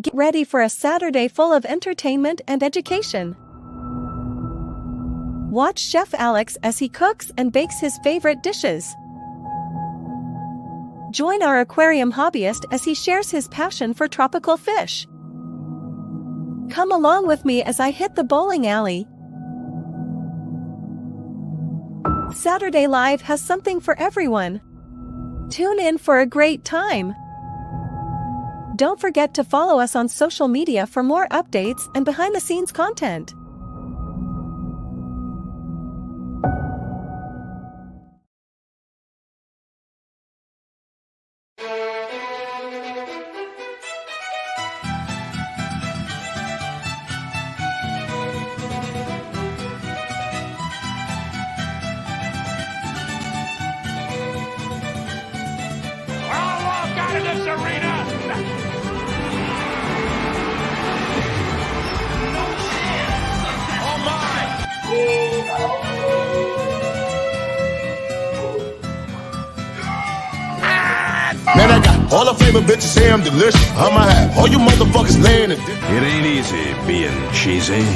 Get ready for a Saturday full of entertainment and education. Watch Chef Alex as he cooks and bakes his favorite dishes. Join our aquarium hobbyist as he shares his passion for tropical fish. Come along with me as I hit the bowling alley. Saturday Live has something for everyone. Tune in for a great time. Don't forget to follow us on social media for more updates and behind-the-scenes content. Man, I got all the flavor bitches say I'm delicious. I'ma have all you motherfuckers laying in. It ain't easy being cheesy.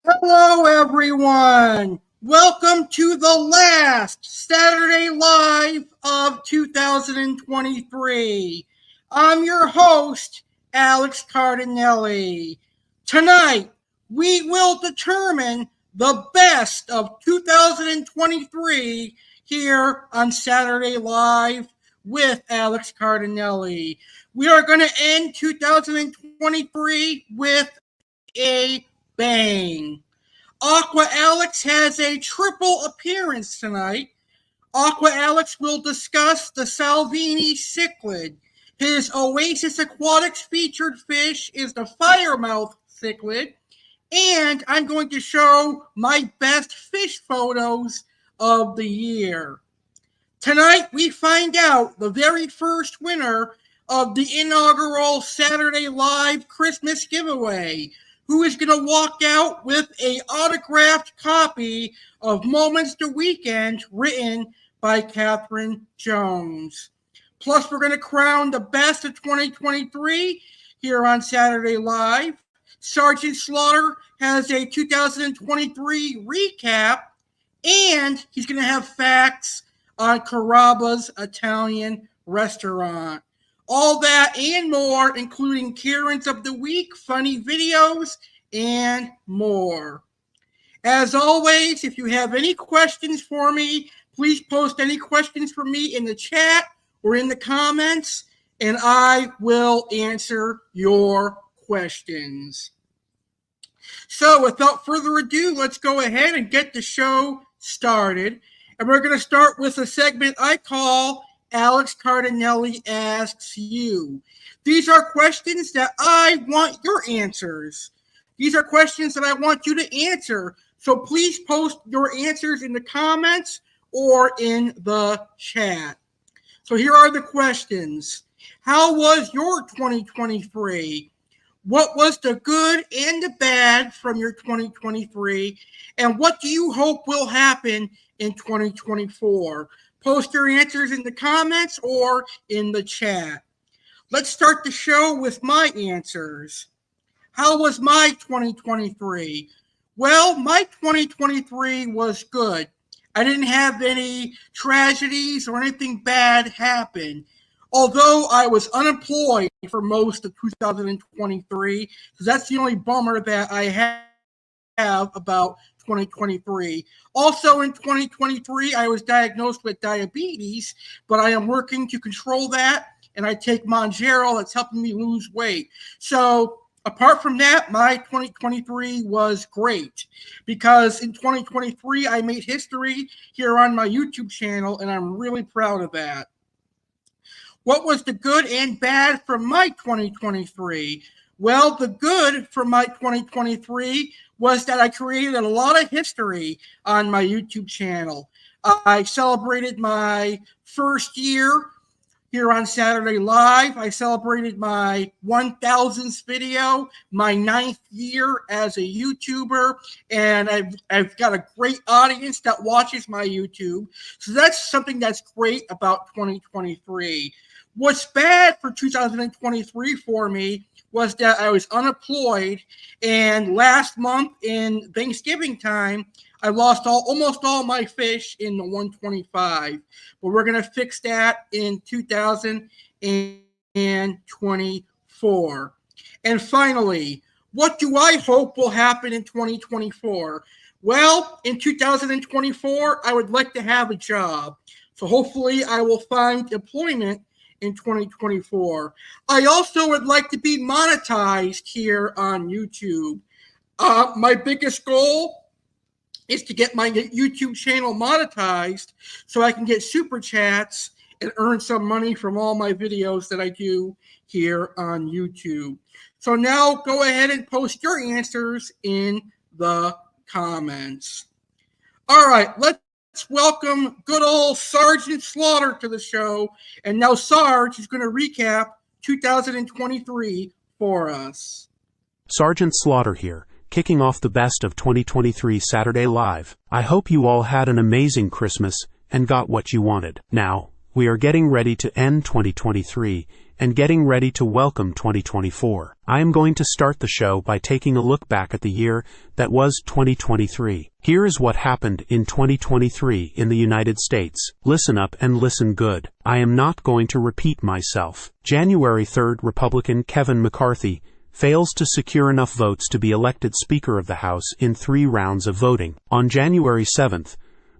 Hello, everyone. Welcome to the last Saturday Live of 2023. I'm your host, Alex Cardinale. Tonight, we will determine the best of 2023 here on Saturday Live with Alex Cardinale. We are going to end 2023 with a bang. Aqua Alex has a triple appearance tonight. Aqua Alex will discuss the Salvini Cichlid. His Oasis Aquatics featured fish is the Firemouth Cichlid. And I'm going to show my best fish photos of the year. Tonight, we find out the very first winner of the inaugural Saturday Live Christmas giveaway, who is going to walk out with an autographed copy of Moments to Weekend written by Catherine Jones. Plus, we're going to crown the best of 2023 here on Saturday Live. Sergeant Slaughter has a 2023 recap, and he's going to have facts on Carrabba's Italian restaurant. All that and more, including Karen's of the Week, funny videos, and more. As always, if you have any questions for me, please post any questions for me in the chat or in the comments, and I will answer your questions. So without further ado, let's go ahead and get the show started. And we're going to start with a segment I call Alex Cardinale Asks You. These are questions that I want your answers. These are questions that I want you to answer. So please post your answers in the comments or in the chat. So here are the questions. How was your 2023? What was the good and the bad from your 2023? And what do you hope will happen in 2024? Post your answers in the comments or in the chat. Let's start the show with my answers. How was my 2023? Well, my 2023 was good. I didn't have any tragedies or anything bad happen. Although I was unemployed for most of 2023, because that's the only bummer that I have about 2023. Also in 2023, I was diagnosed with diabetes, but I am working to control that, and I take Monjaro that's helping me lose weight. So apart from that, my 2023 was great because in 2023, I made history here on my YouTube channel, and I'm really proud of that. What was the good and bad from my 2023? Well, the good from my 2023 was that I created a lot of history on my YouTube channel. I celebrated my first year here on Saturday Live. I celebrated my 1000th video, my 9th year as a YouTuber, and I've got a great audience that watches my YouTube. So that's something that's great about 2023. What's bad for 2023 for me was that I was unemployed, and last month in Thanksgiving time, I lost almost all my fish in the 125, but we're going to fix that in 2024. And finally, what do I hope will happen in 2024? Well, in 2024, I would like to have a job. So hopefully I will find employment in 2024. I also would like to be monetized here on YouTube. My biggest goal is to get my YouTube channel monetized so I can get super chats and earn some money from all my videos that I do here on YouTube. So now go ahead and post your answers in the comments. All right, let's welcome good old Sergeant Slaughter to the show. And now Sarge is going to recap 2023 for us. Sergeant Slaughter here, kicking off the best of 2023 Saturday Live. I hope you all had an amazing Christmas and got what you wanted. Now, we are getting ready to end 2023 and getting ready to welcome 2024. I am going to start the show by taking a look back at the year that was 2023. Here is what happened in 2023 in the United States. Listen up and listen good. I am not going to repeat myself. January 3rd, Republican Kevin McCarthy fails to secure enough votes to be elected Speaker of the House in 3 rounds of voting. On January 7th,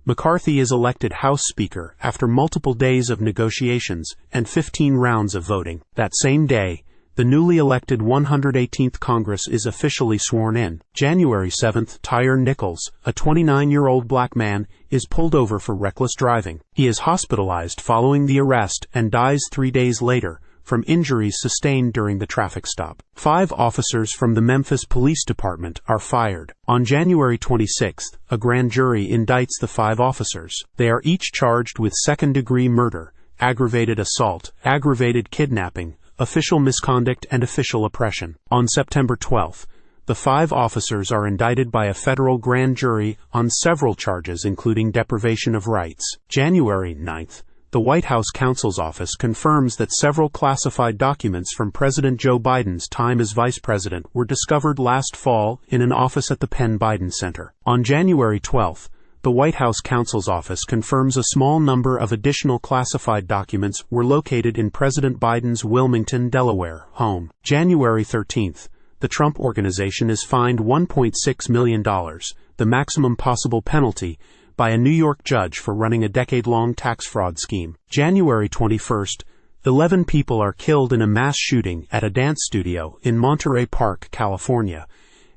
McCarthy is elected House Speaker after multiple days of negotiations and 15 rounds of voting. That same day, the newly elected 118th Congress is officially sworn in. January 7th, Tyre Nichols, a 29-year-old black man, is pulled over for reckless driving. He is hospitalized following the arrest and dies 3 days later from injuries sustained during the traffic stop. 5 officers from the Memphis Police Department are fired. On January 26th, a grand jury indicts the 5 officers. They are each charged with second-degree murder, aggravated assault, aggravated kidnapping, official misconduct, and official oppression. On September 12th, the 5 officers are indicted by a federal grand jury on several charges including deprivation of rights. January 9th, the White House counsel's office confirms that several classified documents from President Joe Biden's time as vice president were discovered last fall in an office at the Penn Biden Center. On January 12th, the White House counsel's office confirms a small number of additional classified documents were located in President Biden's Wilmington, Delaware, home. January 13th, the Trump Organization is fined $1.6 million, the maximum possible penalty, by a New York judge for running a decade-long tax fraud scheme. January 21st, 11 people are killed in a mass shooting at a dance studio in Monterey Park, California,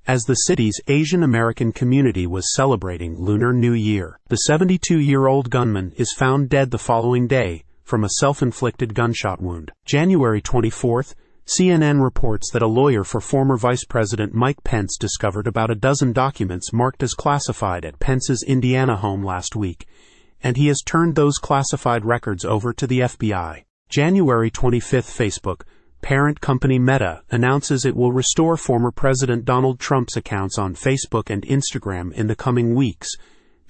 as the city's Asian American community was celebrating Lunar New Year. The 72-year-old gunman is found dead the following day from a self-inflicted gunshot wound. January 24th, CNN reports that a lawyer for former Vice President Mike Pence discovered about a dozen documents marked as classified at Pence's Indiana home last week, and he has turned those classified records over to the FBI. January 25th, Facebook, parent company Meta, announces it will restore former President Donald Trump's accounts on Facebook and Instagram in the coming weeks,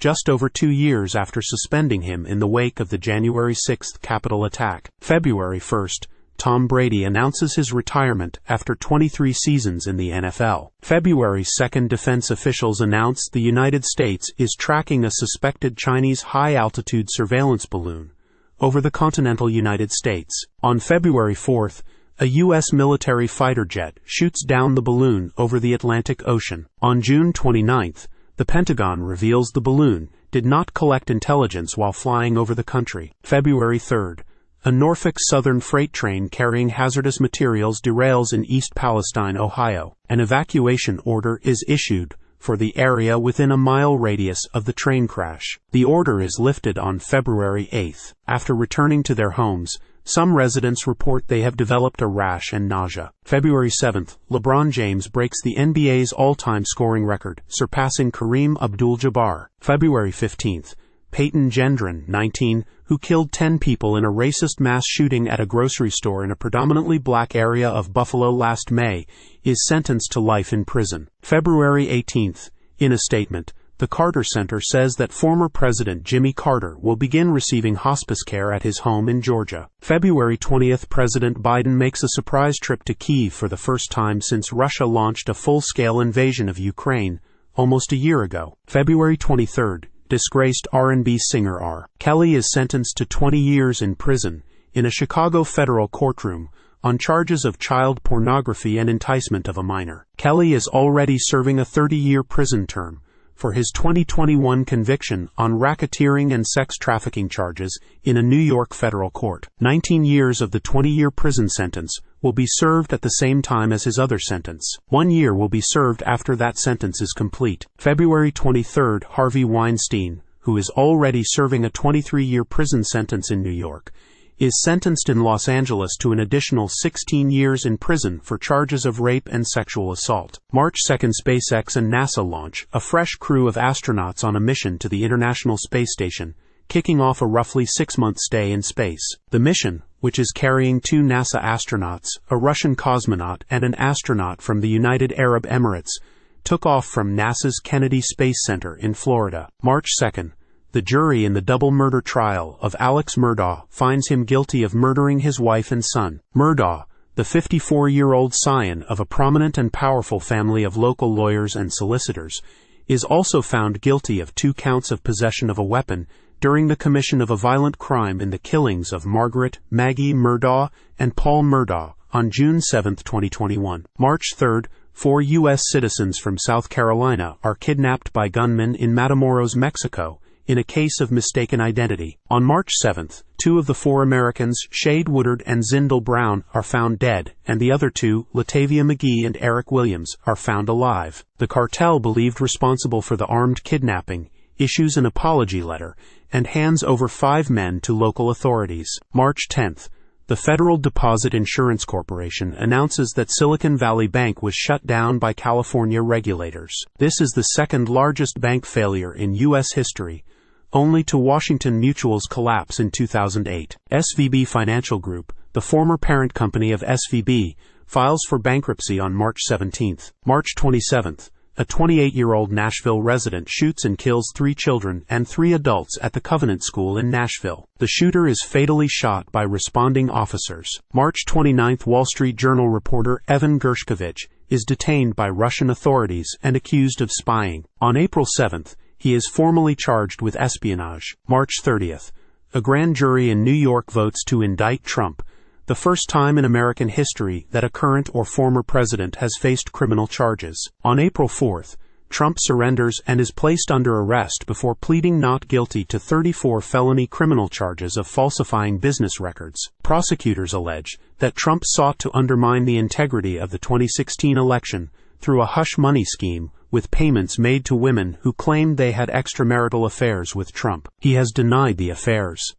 just over 2 years after suspending him in the wake of the January 6th Capitol attack. February 1st, Tom Brady announces his retirement after 23 seasons in the NFL. February 2nd, defense officials announced the United States is tracking a suspected Chinese high-altitude surveillance balloon over the continental United States. On February 4th, a U.S. military fighter jet shoots down the balloon over the Atlantic Ocean. On June 29th, the Pentagon reveals the balloon did not collect intelligence while flying over the country. February 3rd, A Norfolk Southern freight train carrying hazardous materials derails in East Palestine, Ohio. An evacuation order is issued for the area within a mile radius of the train crash. The order is lifted on February 8th. After returning to their homes, some residents report they have developed a rash and nausea. February 7th, LeBron James breaks the NBA's all-time scoring record, surpassing Kareem Abdul-Jabbar. February 15th, Peyton Gendron, 19, who killed 10 people in a racist mass shooting at a grocery store in a predominantly black area of Buffalo last May, is sentenced to life in prison. February 18th, in a statement, the Carter Center says that former President Jimmy Carter will begin receiving hospice care at his home in Georgia. February 20th, President Biden makes a surprise trip to Kyiv for the first time since Russia launched a full-scale invasion of Ukraine almost a year ago. February 23rd, disgraced R&B singer R. Kelly is sentenced to 20 years in prison in a Chicago federal courtroom on charges of child pornography and enticement of a minor. Kelly is already serving a 30-year prison term for his 2021 conviction on racketeering and sex trafficking charges in a New York federal court. 19 years of the 20-year prison sentence will be served at the same time as his other sentence. 1 year will be served after that sentence is complete. February 23rd, Harvey Weinstein, who is already serving a 23-year prison sentence in New York, is sentenced in Los Angeles to an additional 16 years in prison for charges of rape and sexual assault. March 2nd, SpaceX and NASA launch a fresh crew of astronauts on a mission to the International Space Station, kicking off a roughly 6-month stay in space. The mission, which is carrying 2 NASA astronauts, a Russian cosmonaut and an astronaut from the United Arab Emirates, took off from NASA's Kennedy Space Center in Florida. March 2nd, the jury in the double murder trial of Alex Murdaugh finds him guilty of murdering his wife and son. Murdaugh, the 54-year-old scion of a prominent and powerful family of local lawyers and solicitors, is also found guilty of 2 counts of possession of a weapon during the commission of a violent crime in the killings of Margaret Maggie Murdaugh and Paul Murdaugh on June 7, 2021. March 3rd, 4 U.S. citizens from South Carolina are kidnapped by gunmen in Matamoros, Mexico, in a case of mistaken identity. On March 7th, 2 of the 4 Americans, Shade Woodard and Zindel Brown, are found dead, and the other 2, Latavia McGee and Eric Williams, are found alive. The cartel believed responsible for the armed kidnapping issues an apology letter and hands over 5 men to local authorities. March 10th, the Federal Deposit Insurance Corporation announces that Silicon Valley Bank was shut down by California regulators. This is the 2nd largest bank failure in U.S. history, only to Washington Mutual's collapse in 2008. SVB Financial Group, the former parent company of SVB, files for bankruptcy on March 17th. March 27th, a 28-year-old Nashville resident shoots and kills 3 children and 3 adults at the Covenant School in Nashville. The shooter is fatally shot by responding officers. March 29th, Wall Street Journal reporter Evan Gershkovich is detained by Russian authorities and accused of spying. On April 7th, he is formally charged with espionage. March 30th, a grand jury in New York votes to indict Trump, the first time in American history that a current or former president has faced criminal charges. On April 4th, Trump surrenders and is placed under arrest before pleading not guilty to 34 felony criminal charges of falsifying business records. Prosecutors allege that Trump sought to undermine the integrity of the 2016 election through a hush money scheme with payments made to women who claimed they had extramarital affairs with Trump. He has denied the affairs.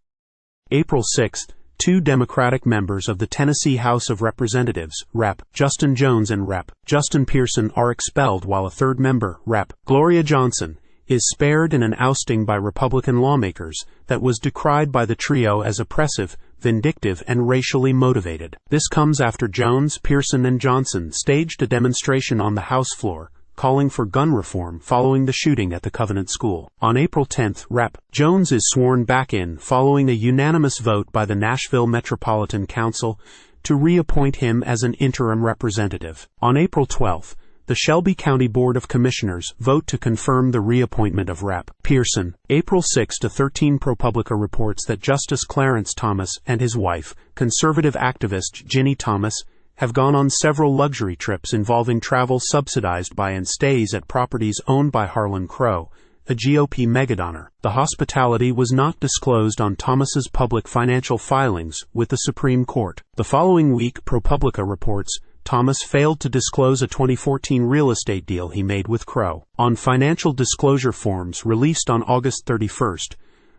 April 6th, 2 Democratic members of the Tennessee House of Representatives, Rep. Justin Jones and Rep. Justin Pearson, are expelled while a 3rd member, Rep. Gloria Johnson, is spared in an ousting by Republican lawmakers that was decried by the trio as oppressive, vindictive, and racially motivated. This comes after Jones, Pearson, and Johnson staged a demonstration on the House floor calling for gun reform following the shooting at the Covenant School. On April 10th, Rep. Jones is sworn back in following a unanimous vote by the Nashville Metropolitan Council to reappoint him as an interim representative. On April 12th, the Shelby County Board of Commissioners vote to confirm the reappointment of Rep. Pearson. April 6 to 13, ProPublica reports that Justice Clarence Thomas and his wife, conservative activist Ginny Thomas, have gone on several luxury trips involving travel subsidized by and stays at properties owned by Harlan Crow, a GOP megadonor. The hospitality was not disclosed on Thomas's public financial filings with the Supreme Court. The following week, ProPublica reports, Thomas failed to disclose a 2014 real estate deal he made with Crow. On financial disclosure forms released on August 31st,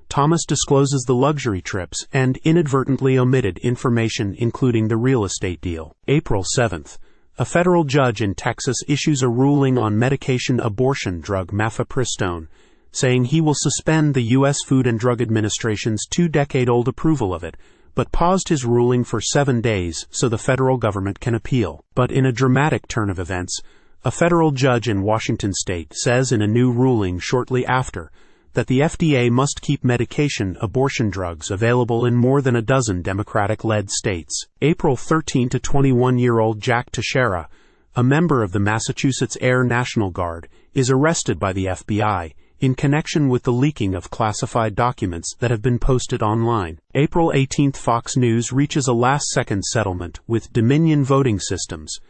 Thomas discloses the luxury trips and inadvertently omitted information including the real estate deal. April 7th, a federal judge in Texas issues a ruling on medication abortion drug mifepristone, saying he will suspend the U.S. Food and Drug Administration's 2-decade-old approval of it, but paused his ruling for 7 days so the federal government can appeal. But in a dramatic turn of events, a federal judge in Washington state says in a new ruling shortly after that the FDA must keep medication abortion drugs available in more than a dozen Democratic-led states. April 13 to 21-year-old Jack Teixeira, a member of the Massachusetts Air National Guard, is arrested by the FBI in connection with the leaking of classified documents that have been posted online. April 18, Fox News reaches a last-second settlement with Dominion Voting Systems,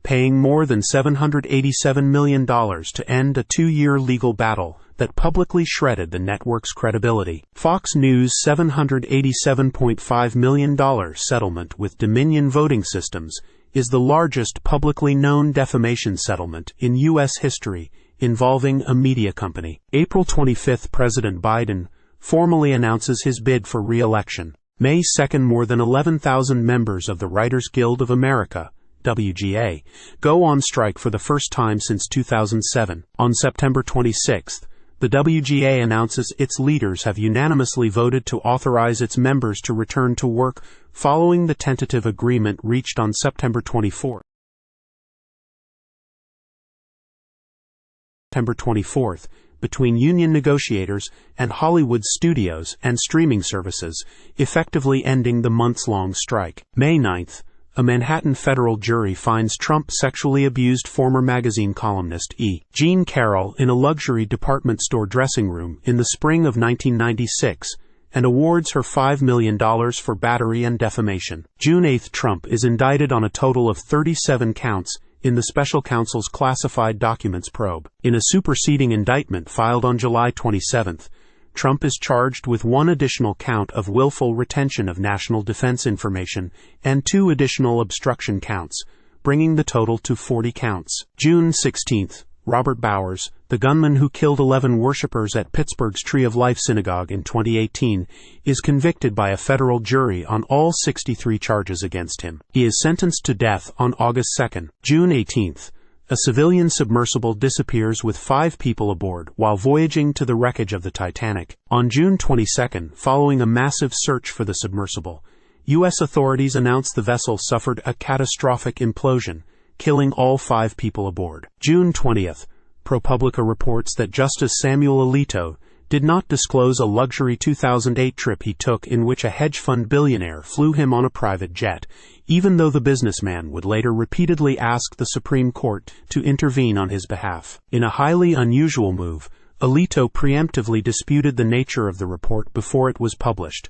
paying more than $787 million to end a 2-year legal battle that publicly shredded the network's credibility. Fox News' $787.5 million settlement with Dominion Voting Systems is the largest publicly known defamation settlement in U.S. history involving a media company. April 25, President Biden formally announces his bid for re-election. May 2, more than 11,000 members of the Writers Guild of America, WGA, go on strike for the first time since 2007. On September 26, the WGA announces its leaders have unanimously voted to authorize its members to return to work following the tentative agreement reached on September 24. September 24th, between union negotiators and Hollywood studios and streaming services, effectively ending the months-long strike. May 9th, a Manhattan federal jury finds Trump sexually abused former magazine columnist E. Jean Carroll in a luxury department store dressing room in the spring of 1996 and awards her $5 million for battery and defamation. June 8, Trump is indicted on a total of 37 counts in the special counsel's classified documents probe. In a superseding indictment filed on July 27, Trump is charged with 1 additional count of willful retention of national defense information and 2 additional obstruction counts, bringing the total to 40 counts. June 16, Robert Bowers, the gunman who killed 11 worshippers at Pittsburgh's Tree of Life Synagogue in 2018, is convicted by a federal jury on all 63 charges against him. He is sentenced to death on August 2. June 18, a civilian submersible disappears with 5 people aboard while voyaging to the wreckage of the Titanic. On June 22, following a massive search for the submersible, U.S. authorities announced the vessel suffered a catastrophic implosion, killing all 5 people aboard. June 20th, ProPublica reports that Justice Samuel Alito did not disclose a luxury 2008 trip he took in which a hedge fund billionaire flew him on a private jet, even though the businessman would later repeatedly ask the Supreme Court to intervene on his behalf. In a highly unusual move, Alito preemptively disputed the nature of the report before it was published,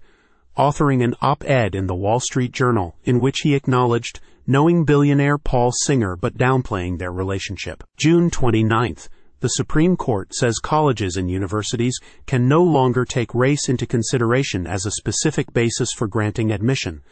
authoring an op-ed in the Wall Street Journal in which he acknowledged knowing billionaire Paul Singer but downplaying their relationship. June 29th, the Supreme Court says colleges and universities can no longer take race into consideration as a specific basis for granting admission,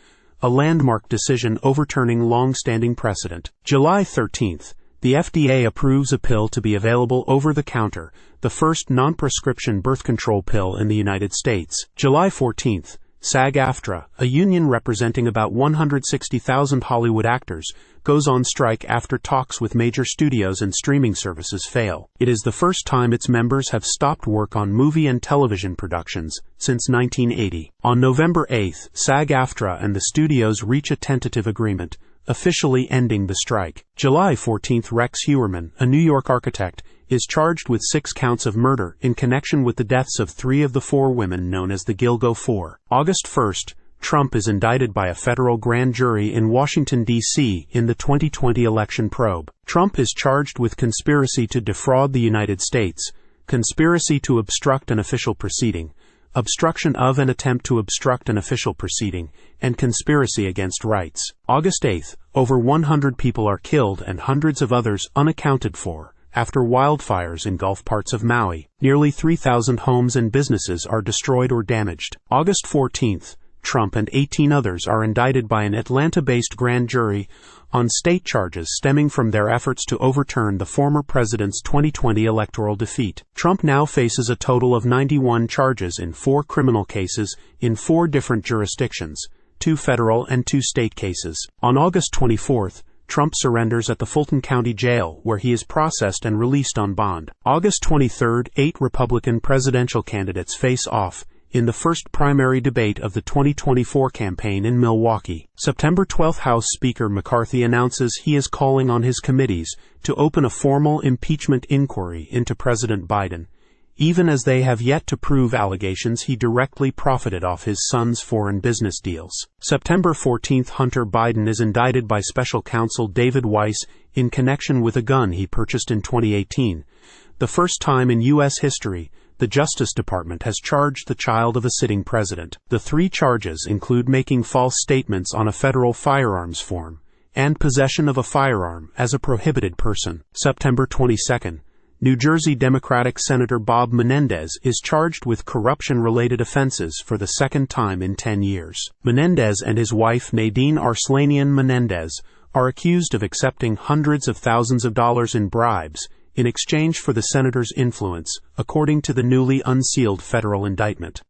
a landmark decision overturning long-standing precedent. July 13th, the FDA approves a pill to be available over the counter, the first non-prescription birth control pill in the United States. July 14th, SAG-AFTRA, a union representing about 160,000 Hollywood actors, goes on strike after talks with major studios and streaming services fail. It is the first time its members have stopped work on movie and television productions since 1980. On November 8th, SAG-AFTRA and the studios reach a tentative agreement, officially ending the strike. July 14th, Rex Heuermann, a New York architect, is charged with 6 counts of murder in connection with the deaths of 3 of the 4 women known as the Gilgo Four. August 1st, Trump is indicted by a federal grand jury in Washington, D.C. in the 2020 election probe. Trump is charged with conspiracy to defraud the United States, conspiracy to obstruct an official proceeding, obstruction of an attempt to obstruct an official proceeding, and conspiracy against rights. August 8th, over 100 people are killed and hundreds of others unaccounted for after wildfires engulf parts of Maui. Nearly 3,000 homes and businesses are destroyed or damaged. August 14th, Trump and 18 others are indicted by an Atlanta-based grand jury on state charges stemming from their efforts to overturn the former president's 2020 electoral defeat. Trump now faces a total of 91 charges in 4 criminal cases in 4 different jurisdictions, 2 federal and 2 state cases. On August 24th, Trump surrenders at the Fulton County Jail, where he is processed and released on bond. August 23rd, 8 Republican presidential candidates face off in the first primary debate of the 2024 campaign in Milwaukee. September 12th, House Speaker McCarthy announces he is calling on his committees to open a formal impeachment inquiry into President Biden, even as they have yet to prove allegations he directly profited off his son's foreign business deals. September 14th, Hunter Biden is indicted by special counsel David Weiss in connection with a gun he purchased in 2018, the first time in U.S. history the Justice Department has charged the child of a sitting president. The 3 charges include making false statements on a federal firearms form and possession of a firearm as a prohibited person. September 22nd, New Jersey Democratic Senator Bob Menendez is charged with corruption-related offenses for the second time in 10 years. Menendez and his wife Nadine Arslanian Menendez are accused of accepting hundreds of thousands of dollars in bribes in exchange for the senator's influence, according to the newly unsealed federal indictment.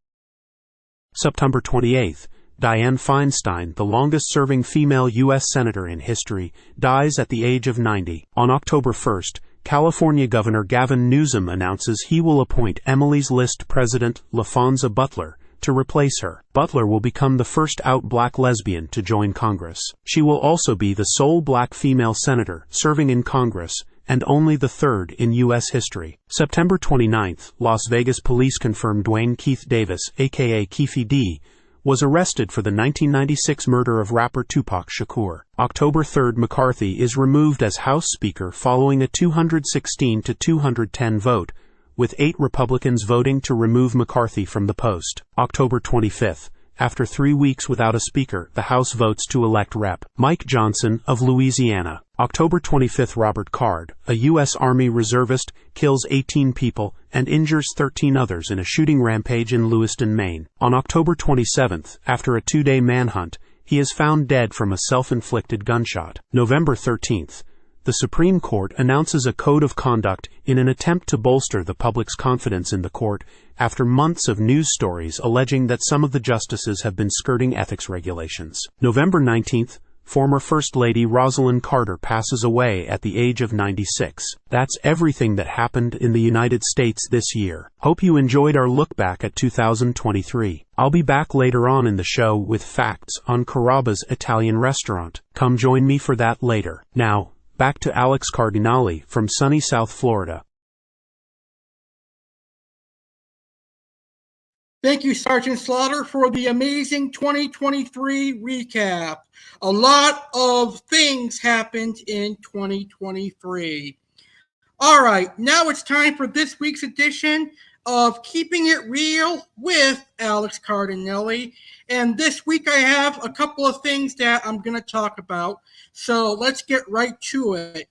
September 28th, Dianne Feinstein, the longest-serving female U.S. senator in history, dies at the age of 90. On October 1st, California Governor Gavin Newsom announces he will appoint Emily's List President LaFonza Butler to replace her. Butler will become the first out black lesbian to join Congress. She will also be the sole black female senator serving in Congress, and only the 3rd in U.S. history. September 29th, Las Vegas police confirmed Dwayne Keith Davis, a.k.a. Keefy D, was arrested for the 1996 murder of rapper Tupac Shakur. October 3rd, McCarthy is removed as House Speaker following a 216 to 210 vote, with 8 Republicans voting to remove McCarthy from the post. October 25th, after 3 weeks without a speaker, the House votes to elect Rep. Mike Johnson of Louisiana. October 25th, Robert Card, a U.S. Army reservist, kills 18 people and injures 13 others in a shooting rampage in Lewiston, Maine. On October 27th, after a 2-day manhunt, he is found dead from a self-inflicted gunshot. November 13th, the Supreme Court announces a code of conduct in an attempt to bolster the public's confidence in the court after months of news stories alleging that some of the justices have been skirting ethics regulations. November 19th, former First Lady Rosalind Carter passes away at the age of 96. That's everything that happened in the United States this year. Hope you enjoyed our look back at 2023. I'll be back later on in the show with facts on Carrabba's Italian restaurant. Come join me for that later. Now, back to Alex Cardinale from sunny South Florida. Thank you, Sergeant Slaughter, for the amazing 2023 recap. A lot of things happened in 2023. All right, now it's time for this week's edition of Keeping It Real with Alex Cardinale. And this week I have a couple of things that I'm going to talk about. So let's get right to it.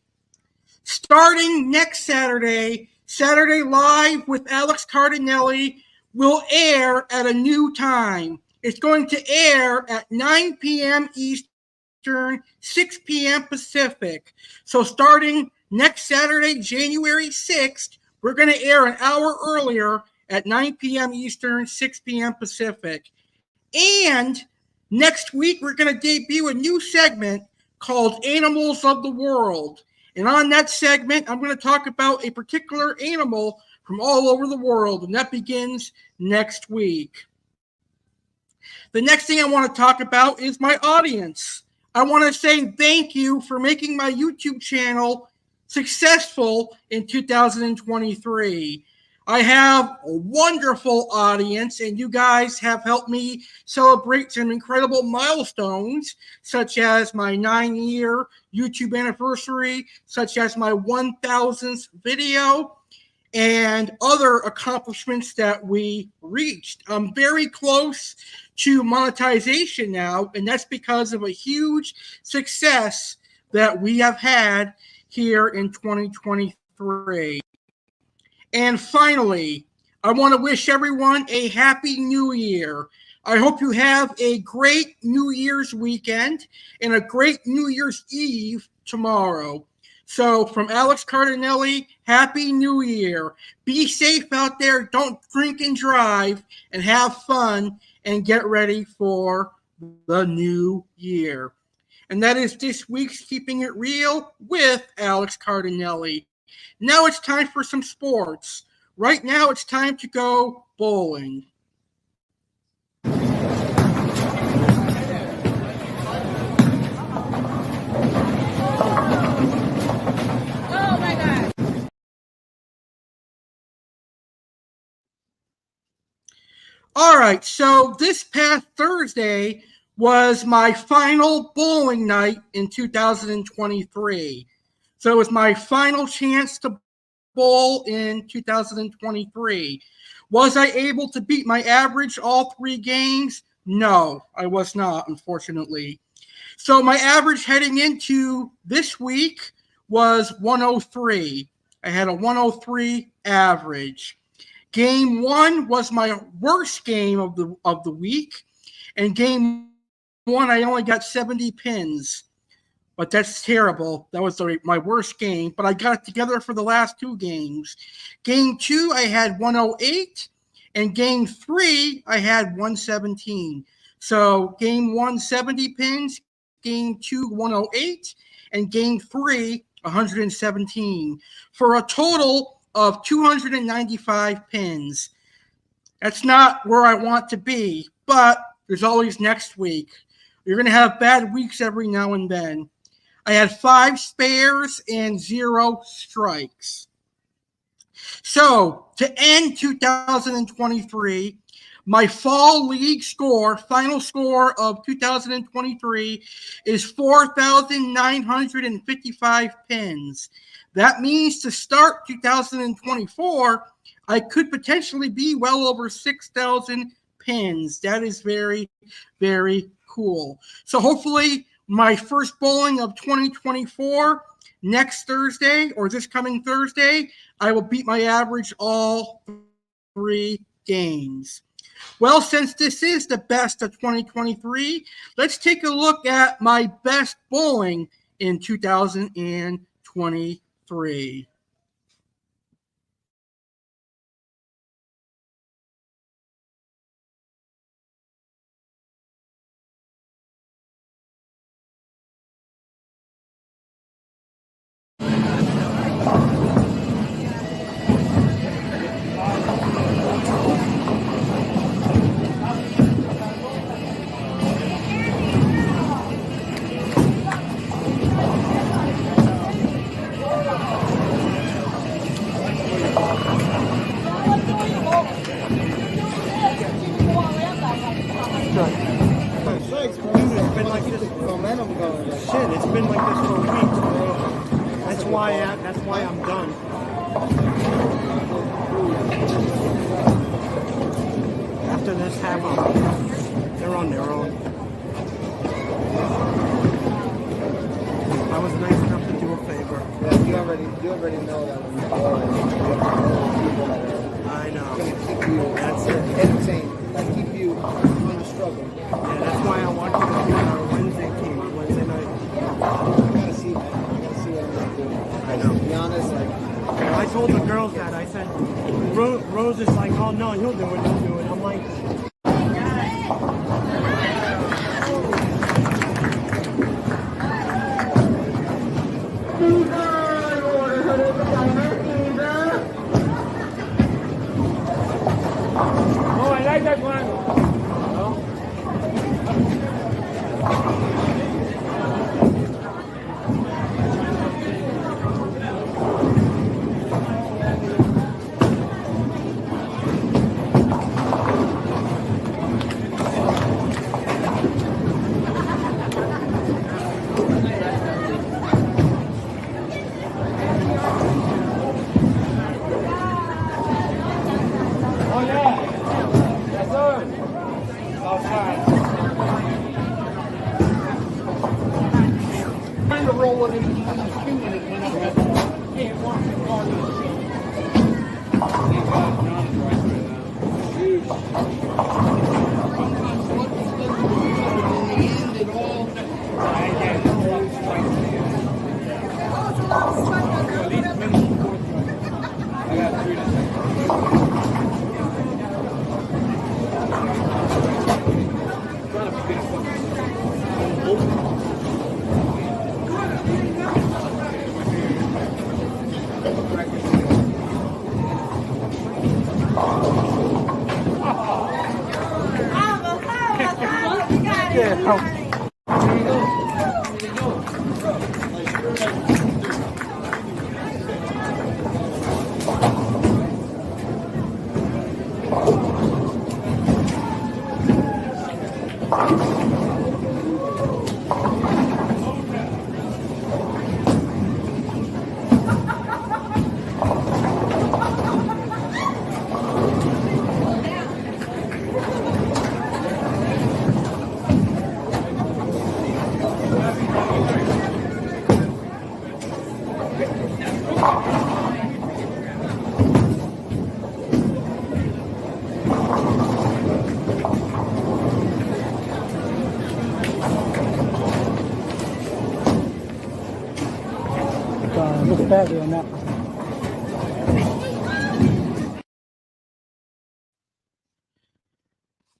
Starting next Saturday, Saturday Live with Alex Cardinale will air at a new time. It's going to air at 9 p.m. Eastern, 6 p.m. Pacific. So starting next Saturday, January 6th, we're going to air an hour earlier at 9 p.m. Eastern, 6 p.m. Pacific. And next week, we're going to debut a new segment called Animals of the World. And on that segment, I'm going to talk about a particular animal from all over the world, and that begins next week. The next thing I want to talk about is my audience. I want to say thank you for making my YouTube channel successful in 2023. I have a wonderful audience, and you guys have helped me celebrate some incredible milestones, such as my 9-year YouTube anniversary, such as my 1,000th video, and other accomplishments that we reached. I'm very close to monetization now, and that's because of a huge success that we have had here in 2023. 2023. And finally, I want to wish everyone a happy new year. I hope you have a great New Year's weekend and a great New Year's Eve tomorrow. So from Alex Cardinale, Happy New Year. Be safe out there. Don't drink and drive, and have fun and get ready for the new year. And that is this week's Keeping It Real with Alex Cardinale. Now it's time for some sports. Right now it's time to go bowling. All right, so this past Thursday was my final bowling night in 2023. So it was my final chance to bowl in 2023. Was I able to beat my average all 3 games? No, I was not, unfortunately. So my average heading into this week was 103. I had a 103 average. Game 1 was my worst game of the week, and game 1 I only got 70 pins, but that's terrible. That was my worst game, but I got it together for the last 2 games. Game 2 I had 108, and game 3 I had 117. So game 1 70 pins, game 2 108, and game 3 117 for a total of 295 pins. That's not where I want to be, but there's always next week. You're going to have bad weeks every now and then. I had 5 spares and 0 strikes. So, to end 2023, my fall league score, final score of 2023, is 4,955 pins. That means to start 2024, I could potentially be well over 6,000 pins. That is very, very cool. So hopefully my first bowling of 2024, next Thursday or this coming Thursday, I will beat my average all 3 games. Well, since this is the best of 2023, let's take a look at my best bowling in 2023. It's been like this for weeks, bro. That's why I'm done. After this half hour, they're on their own. I was nice enough to do a favor. Yeah, you already know that when you're boring, you have to know people that are I know. gonna keep you entertained, like keep you on the struggle. Yeah, that's why I want you to be on our Wednesday team on Wednesday night. I gotta see that. I gotta see what I'm gonna do. I know. To be honest, like I told the girls that. I said, Rose is like, oh no, he'll do it. I'm like, oh, I like that one. can't walk the car to the show.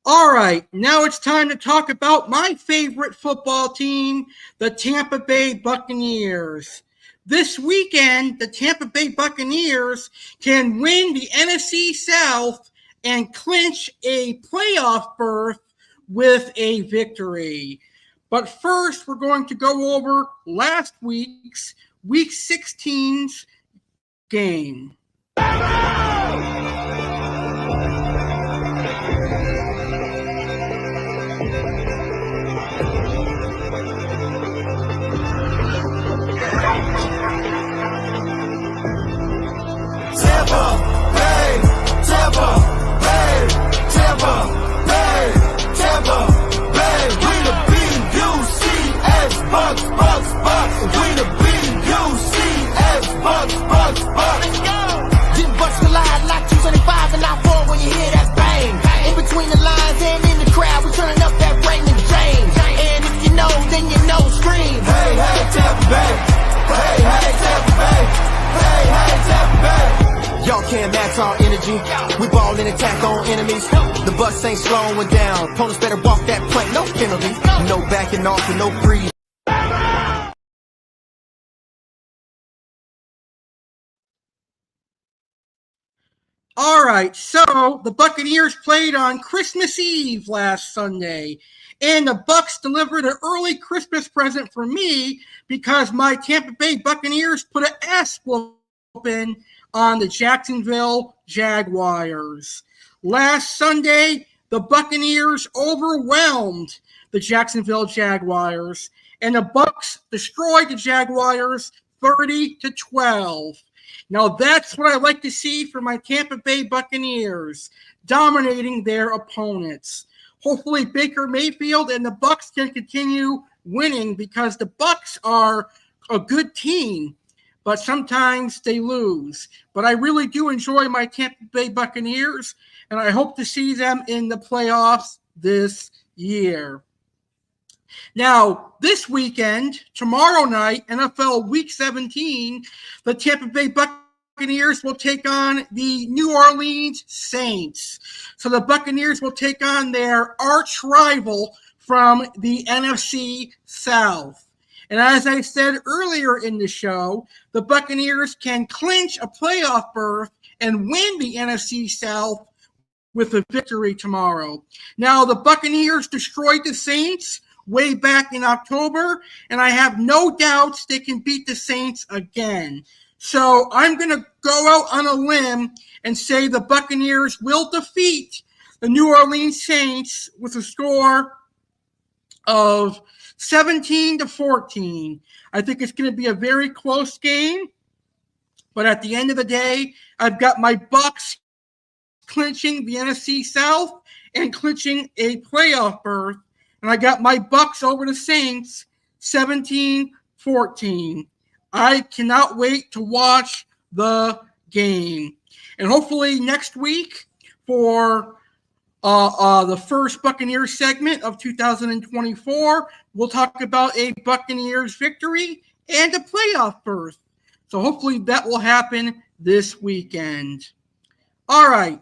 All right, now it's time to talk about my favorite football team, the Tampa Bay Buccaneers. This weekend, the Tampa Bay Buccaneers can win the NFC South and clinch a playoff berth with a victory. But first, we're going to go over last week's Week 16's game. Y'all can't match our energy. We ball and attack on enemies. The bus ain't slowing down. Opponents better walk that plank, no penalty. No backing off and no breeze. All right, so the Buccaneers played on Christmas Eve last Sunday, and the Bucs delivered an early Christmas present for me because my Tampa Bay Buccaneers put an ass whooping on the Jacksonville Jaguars. Last Sunday, the Buccaneers overwhelmed the Jacksonville Jaguars, and the Bucs destroyed the Jaguars 30-12. Now that's what I like to see from my Tampa Bay Buccaneers, dominating their opponents. Hopefully Baker Mayfield and the Bucs can continue winning because the Bucs are a good team, but sometimes they lose. But I really do enjoy my Tampa Bay Buccaneers, and I hope to see them in the playoffs this year. Now, this weekend, tomorrow night, NFL Week 17, the Tampa Bay Buccaneers will take on the New Orleans Saints. So the Buccaneers will take on their arch rival from the NFC South. And as I said earlier in the show, the Buccaneers can clinch a playoff berth and win the NFC South with a victory tomorrow. Now, the Buccaneers destroyed the Saints way back in October, and I have no doubts they can beat the Saints again. So I'm going to go out on a limb and say the Buccaneers will defeat the New Orleans Saints with a score of 17-14. I think it's going to be a very close game, but at the end of the day, I've got my Bucs clinching the NFC South and clinching a playoff berth. And I got my Bucs over the Saints 17-14. I cannot wait to watch the game. And hopefully next week for the first Buccaneers segment of 2024, we'll talk about a Buccaneers victory and a playoff berth. So hopefully that will happen this weekend. All right.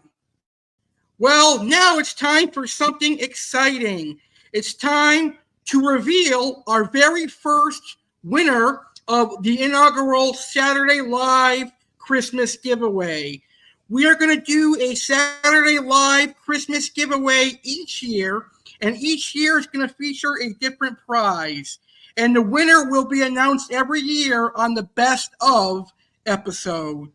Well, now it's time for something exciting. It's time to reveal our very first winner of the inaugural Saturday Live Christmas giveaway. We are going to do a Saturday Live Christmas giveaway each year, and each year is going to feature a different prize. And the winner will be announced every year on the Best Of episode.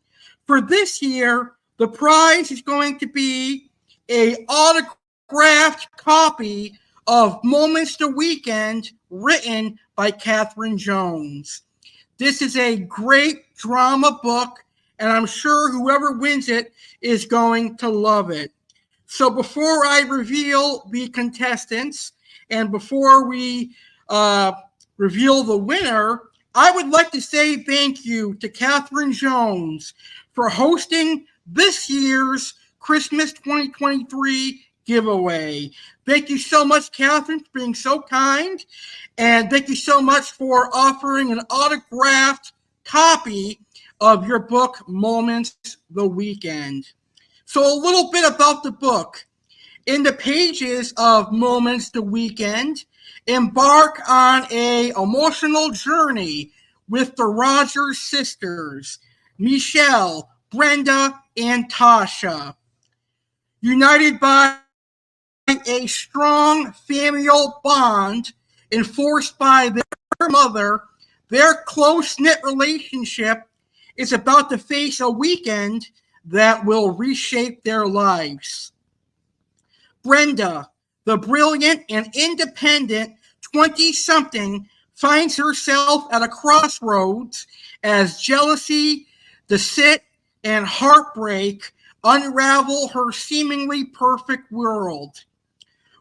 For this year, the prize is going to be an autographed copy of Moments the Weekend written by Catherine Jones. This is a great drama book, and I'm sure whoever wins it is going to love it. So before I reveal the contestants and before we reveal the winner, I would like to say thank you to Catherine Jones for hosting this year's Christmas 2023 giveaway. Thank you so much, Catherine, for being so kind. And thank you so much for offering an autographed copy of your book, Moments the Weekend. So a little bit about the book. In the pages of Moments the Weekend, embark on an emotional journey with the Rogers sisters, Michelle, Brenda, and Tasha. United by a strong familial bond enforced by their mother, their close-knit relationship is about to face a weekend that will reshape their lives. Brenda, the brilliant and independent 20-something, finds herself at a crossroads as jealousy, deceit, and heartbreak unravel her seemingly perfect world.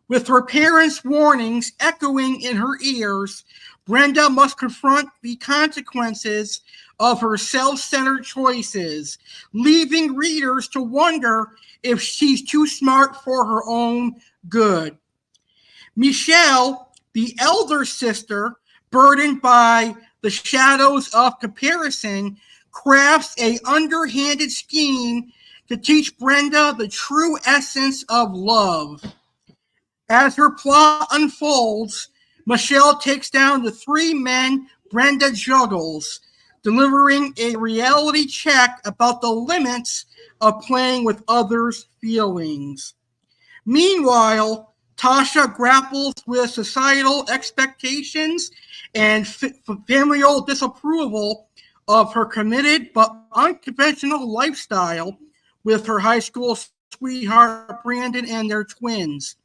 With her parents' warnings echoing in her ears, Brenda must confront the consequences of her self-centered choices, leaving readers to wonder if she's too smart for her own good. Michelle, the elder sister, burdened by the shadows of comparison, crafts an underhanded scheme to teach Brenda the true essence of love. As her plot unfolds, Michelle takes down the three men Brenda juggles, delivering a reality check about the limits of playing with others' feelings. Meanwhile, Tasha grapples with societal expectations and familial disapproval of her committed but unconventional lifestyle with her high school sweetheart Brandon and their twins.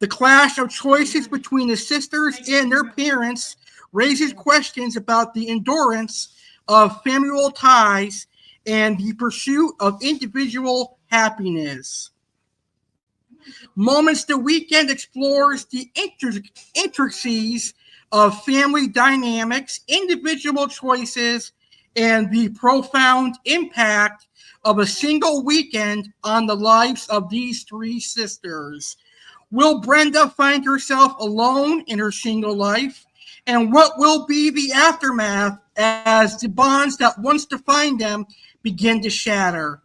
The clash of choices between the sisters and their parents raises questions about the endurance of familial ties and the pursuit of individual happiness. Moments the Weekend explores the intricacies of family dynamics, individual choices, and the profound impact of a single weekend on the lives of these three sisters. Will Brenda find herself alone in her single life? And what will be the aftermath as the bonds that once defined them begin to shatter?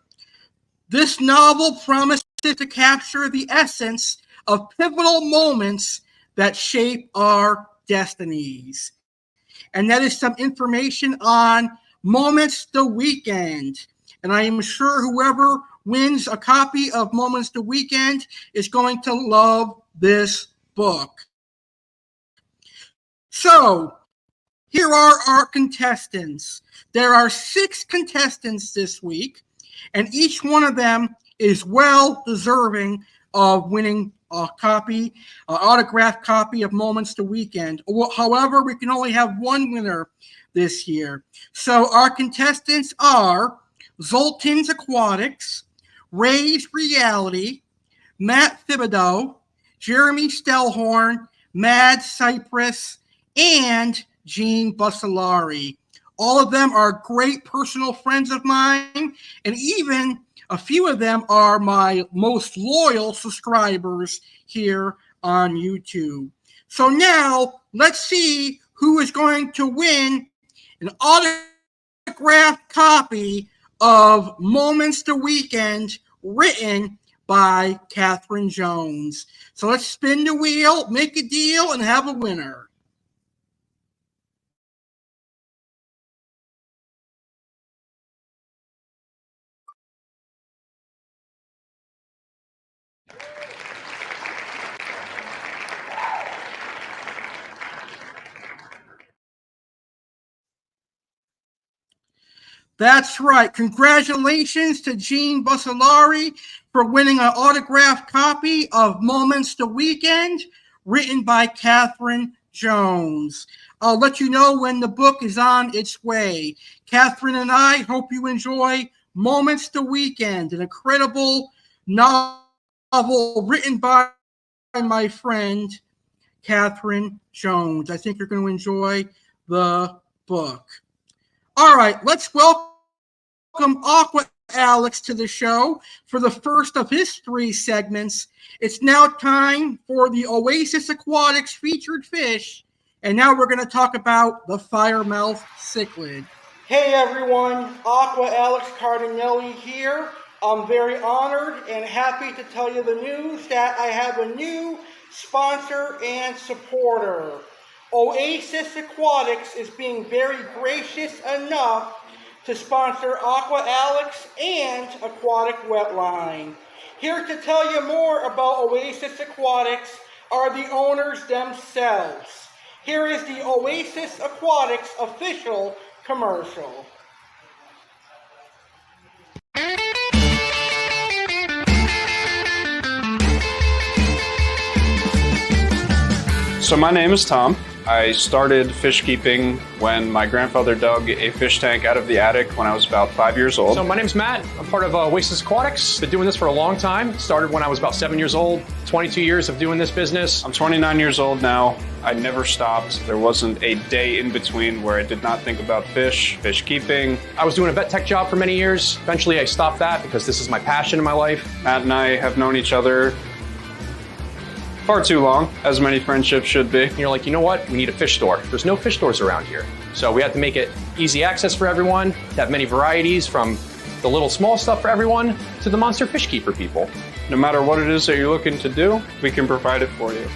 This novel promises to capture the essence of pivotal moments that shape our destinies. And that is some information on Moments the Weekend. And I am sure whoever wins a copy of Moments the Weekend is going to love this book. So, here are our contestants. There are 6 contestants this week, and each one of them is well deserving of winning a copy, an autographed copy of Moments the Weekend. However, we can only have one winner this year. So our contestants are Zoltan's Aquatics, Ray's Reality, Matt Thibodeau, Jeremy Stellhorn, Mad Cypress, and Gene Bussolari. All of them are great personal friends of mine, and even a few of them are my most loyal subscribers here on YouTube. So now let's see who is going to win an autographed copy of Moments the Weekend written by Catherine Jones. So let's spin the wheel, make a deal, and have a winner. That's right. Congratulations to Gene Bussolari for winning an autographed copy of Moments the Weekend, written by Catherine Jones. I'll let you know when the book is on its way. Catherine and I hope you enjoy Moments the Weekend, an incredible novel written by my friend Catherine Jones. I think you're going to enjoy the book. All right, let's welcome Aqua Alex to the show for the first of his 3 segments. It's now time for the Oasis Aquatics featured fish, and now we're going to talk about the Firemouth cichlid. Hey everyone, Aqua Alex Cardinale here. I'm very honored and happy to tell you the news that I have a new sponsor and supporter. Oasis Aquatics is being very gracious enough to sponsor Aqua Alex and Aquatic Wetline. Here to tell you more about Oasis Aquatics are the owners themselves. Here is the Oasis Aquatics official commercial. So my name is Tom. I started fish keeping when my grandfather dug a fish tank out of the attic when I was about 5 years old. So my name's Matt. I'm part of Oasis Aquatics. Been doing this for a long time. Started when I was about 7 years old. 22 years of doing this business. I'm 29 years old now. I never stopped. There wasn't a day in between where I did not think about fish keeping. I was doing a vet tech job for many years. Eventually I stopped that because this is my passion in my life. Matt and I have known each other far too long, as many friendships should be. And you're like, you know what? We need a fish store. There's no fish stores around here. So we had to make it easy access for everyone, to have many varieties from the little small stuff for everyone to the monster fish keeper people. No matter what it is that you're looking to do, we can provide it for you.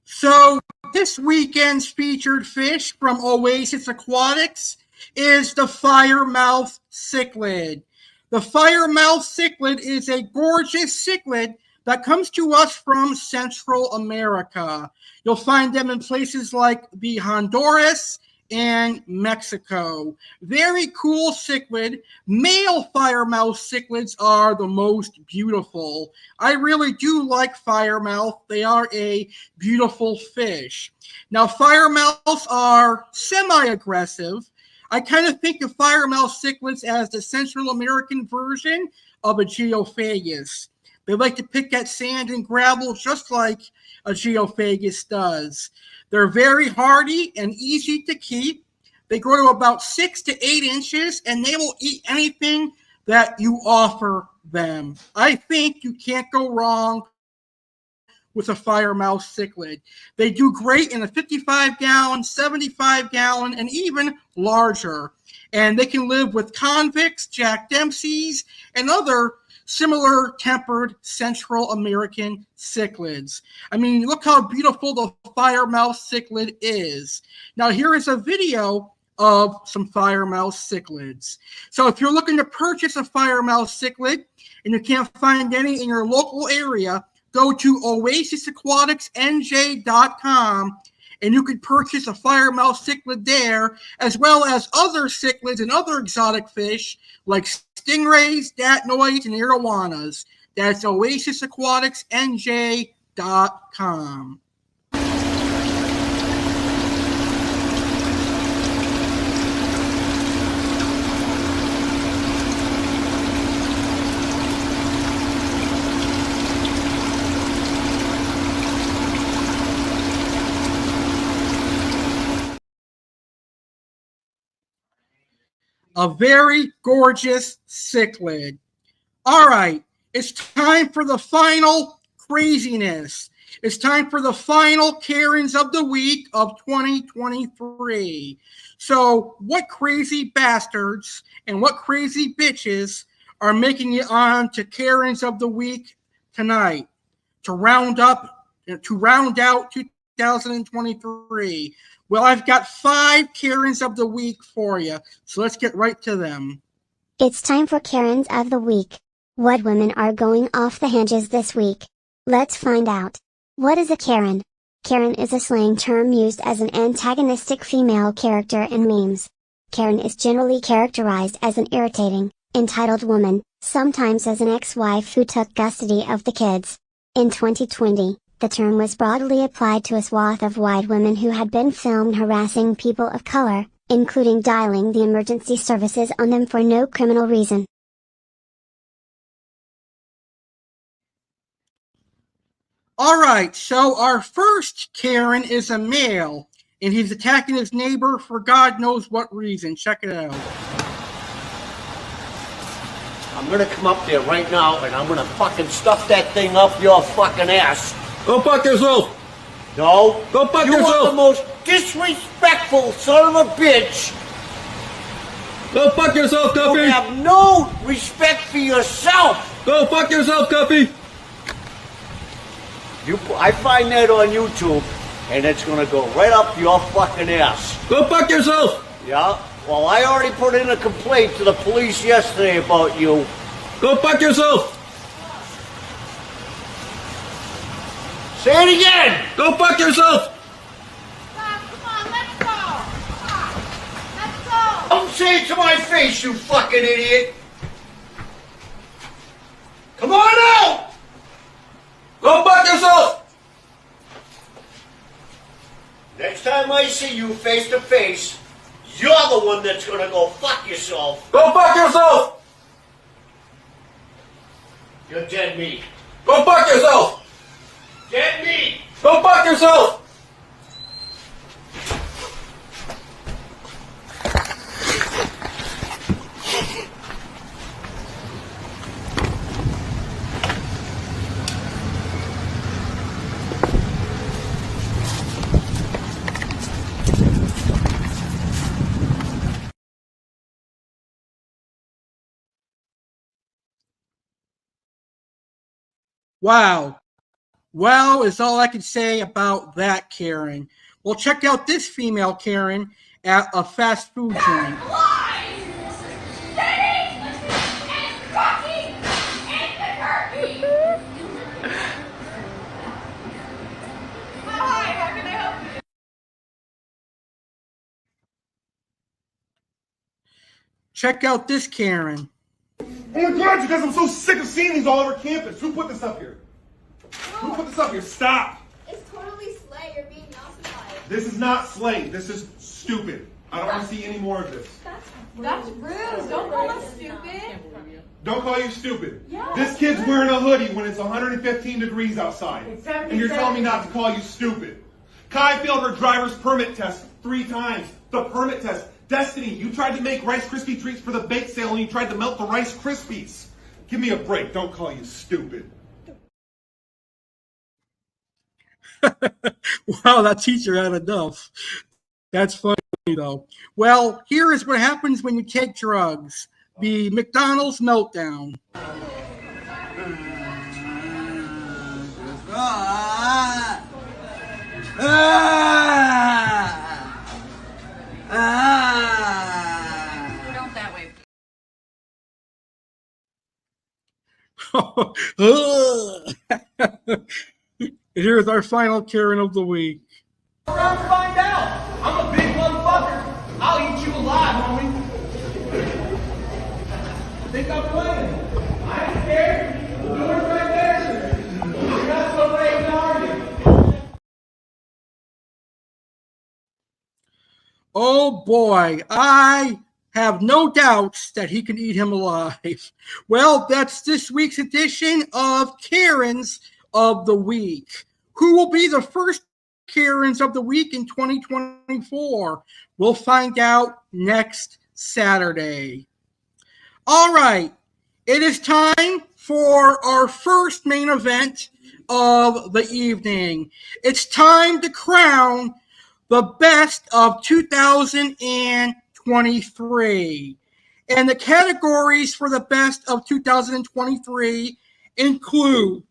So this weekend's featured fish from Oasis Aquatics is the Firemouth cichlid. The Firemouth cichlid is a gorgeous cichlid that comes to us from Central America. You'll find them in places like the Honduras and Mexico. Very cool cichlid. Male Firemouth cichlids are the most beautiful. I really do like Firemouth. They are a beautiful fish. Now, Firemouths are semi-aggressive. I kind of think of Firemouth cichlids as the Central American version of a geophagus. They like to pick at sand and gravel just like a geophagus does. They're very hardy and easy to keep. They grow to about 6 to 8 inches, and they will eat anything that you offer them. I think you can't go wrong with a Firemouth cichlid. They do great in a 55-gallon, 75-gallon, and even larger. And they can live with convicts, Jack Dempseys, and other similar tempered Central American cichlids. I mean, look how beautiful the Firemouth cichlid is. Now, here is a video of some Firemouth cichlids. So if you're looking to purchase a Firemouth cichlid and you can't find any in your local area, go to oasisaquaticsnj.com and you can purchase a Firemouth cichlid there, as well as other cichlids and other exotic fish like stingrays, datnoids, and arowanas. That's oasisaquaticsnj.com. a very gorgeous cichlid. All right, it's time for the final craziness. It's time for the final Karens of the week of 2023. So what crazy bastards and what crazy bitches are making it on to Karens of the week tonight to round out 2023? Well, I've got 5 Karens of the week for you, so let's get right to them. It's time for Karens of the week. What women are going off the hinges this week? Let's find out. What is a Karen? Karen is a slang term used as an antagonistic female character in memes. Karen is generally characterized as an irritating, entitled woman, sometimes as an ex-wife who took custody of the kids. In 2020, the term was broadly applied to a swath of white women who had been filmed harassing people of color, including dialing the emergency services on them for no criminal reason. All right, so our first Karen is a male, and he's attacking his neighbor for God knows what reason. Check it out. I'm gonna come up there right now, and I'm gonna fucking stuff that thing up your fucking ass. Go fuck yourself! No. Go fuck yourself! You are the most disrespectful son of a bitch! Go fuck yourself, Guppy! You have no respect for yourself! Go fuck yourself, Guppy! I find that on YouTube, and it's gonna go right up your fucking ass. Go fuck yourself! Yeah? Well, I already put in a complaint to the police yesterday about you. Go fuck yourself! Say it again! Go fuck yourself! Come on, let's go! Come on, let's go! Don't say it to my face, you fucking idiot! Come on out! Go fuck yourself! Next time I see you face to face, you're the one that's gonna go fuck yourself. Go fuck yourself! You're dead meat. Go fuck yourself! Dead meat! Go fuck yourself! Wow. Well, is all I can say about that Karen. Well, check out this female Karen at a fast food joint. Check out this Karen. Oh my God, you guys, I'm so sick of seeing these all over campus. Who put this up here? Who put this up here? Stop. It's totally slay. You're being ossified. This is not slaying. This is stupid. I don't want to see any more of this. That's rude. Don't call us stupid. Don't call you stupid. Yeah, this kid's wearing a hoodie when it's 115 degrees outside. And you're telling me not to call you stupid. Kai failed her driver's permit test 3 times. The permit test. Destiny, you tried to make Rice Krispie treats for the bake sale and you tried to melt the Rice Krispies. Give me a break. Don't call you stupid. Wow, that teacher had enough. That's funny, though. Well, here is what happens when you take drugs. The McDonald's meltdown. Don't that way. Here's our final Karen of the week. Around to find out. I'm a big motherfucker. I'll eat you alive, homie. Think I'm playing? I ain't scared. The door's right there. You're not so brave to argue. Oh boy, I have no doubts that he can eat him alive. Well, that's this week's edition of Karens of the Week. Who will be the first Karens of the Week in 2024? We'll find out next Saturday. All right, it is time for our first main event of the evening. It's time to crown the best of 2023. And the categories for the best of 2023 include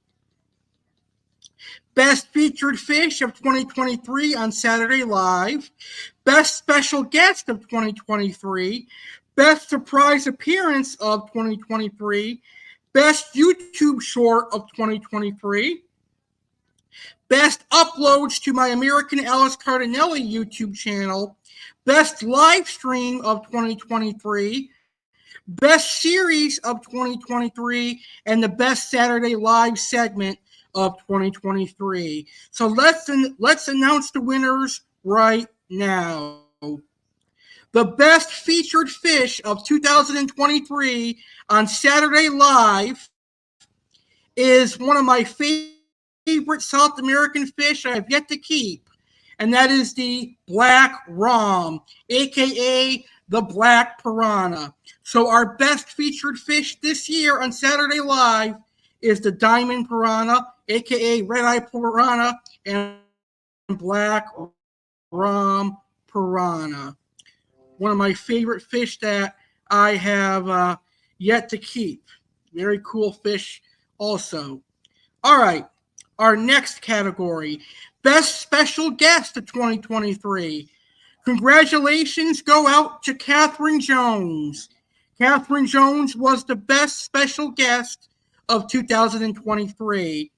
Best Featured Fish of 2023 on Saturday Live, Best Special Guest of 2023, Best Surprise Appearance of 2023, Best YouTube Short of 2023, Best Uploads to my American Alex Cardinale YouTube channel, Best Live Stream of 2023, Best Series of 2023, and the Best Saturday Live segment of 2023. So let's announce the winners right now. The Best Featured Fish of 2023 on Saturday Live is one of my favorite South American fish I have yet to keep, and that is the black rom, aka the black piranha. So our best featured fish this year on Saturday Live is the diamond piranha, aka red-eye piranha, and black rom piranha. One of my favorite fish that I have yet to keep. Very cool fish also. All right. Our next category, Best Special Guest of 2023. Congratulations go out to Catherine Jones. Catherine Jones was the best special guest of 2023.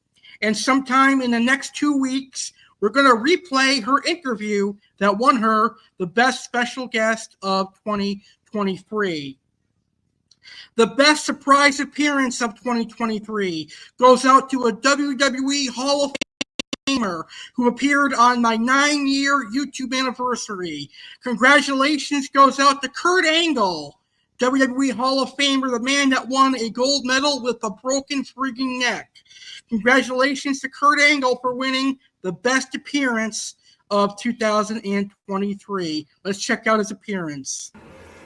And sometime in the next 2 weeks, we're going to replay her interview that won her the best special guest of 2023. The Best Surprise Appearance of 2023 goes out to a WWE Hall of Famer who appeared on my 9-year YouTube anniversary. Congratulations goes out to Kurt Angle, WWE Hall of Famer, the man that won a gold medal with a broken frigging neck. Congratulations to Kurt Angle for winning the best appearance of 2023. Let's check out his appearance.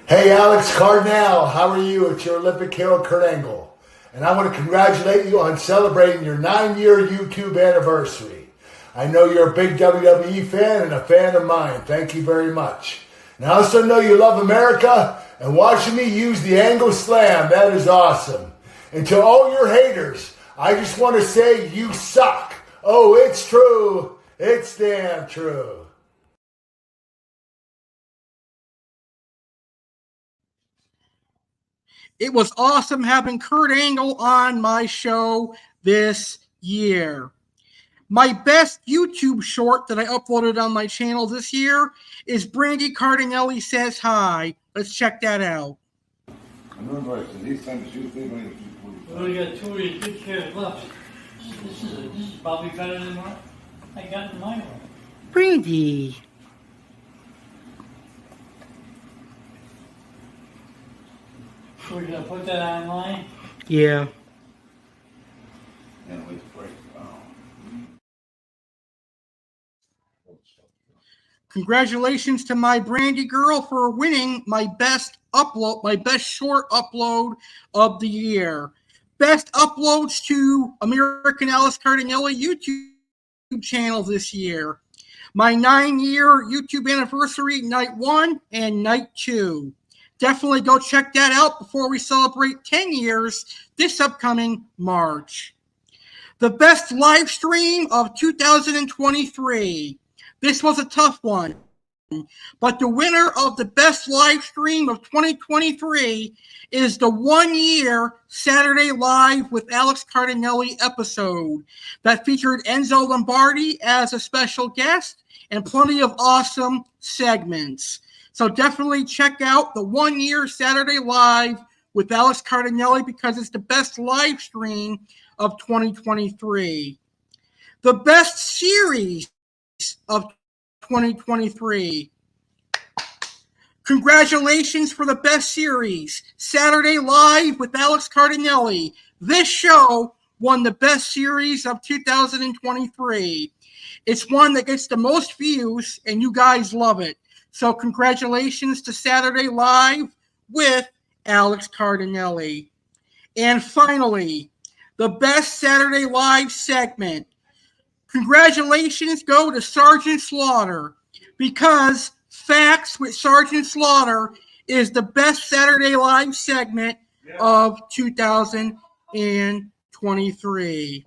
Hey, Alex Cardinale, how are you? It's your Olympic hero, Kurt Angle. And I want to congratulate you on celebrating your 9-year YouTube anniversary. I know you're a big WWE fan and a fan of mine. Thank you very much. And I also know you love America and watching me use the Angle Slam. That is awesome. And to all your haters, I just want to say you suck. Oh, it's true. It's damn true. It was awesome having Kurt Angle on my show this year. My best YouTube short that I uploaded on my channel this year is Brandy Cardinale Says Hi. Let's check that out. We only got 2 of your good shares left. This is probably better than what I got in my one. Brandy. We're gonna put that online? Yeah. Congratulations to my Brandy girl for winning my best upload, my best short upload of the year. Best uploads to American Alex Cardinale YouTube channel this year. My 9-year YouTube anniversary, night 1 and night 2. Definitely go check that out before we celebrate 10 years this upcoming March. The best live stream of 2023. This was a tough one, but the winner of the best live stream of 2023 is the 1-year Saturday Live with Alex Cardinale episode that featured Enzo Lombardi as a special guest and plenty of awesome segments. So definitely check out the 1-year Saturday Live with Alex Cardinale because it's the best live stream of 2023. The best series of 2023. Congratulations for the best series, Saturday Live with Alex Cardinale. This show won the best series of 2023. It's one that gets the most views, and you guys love it. So congratulations to Saturday Live with Alex Cardinale. And finally, the best Saturday Live segment. Congratulations go to Sergeant Slaughter, because Facts with Sergeant Slaughter is the best Saturday Live segment of 2023.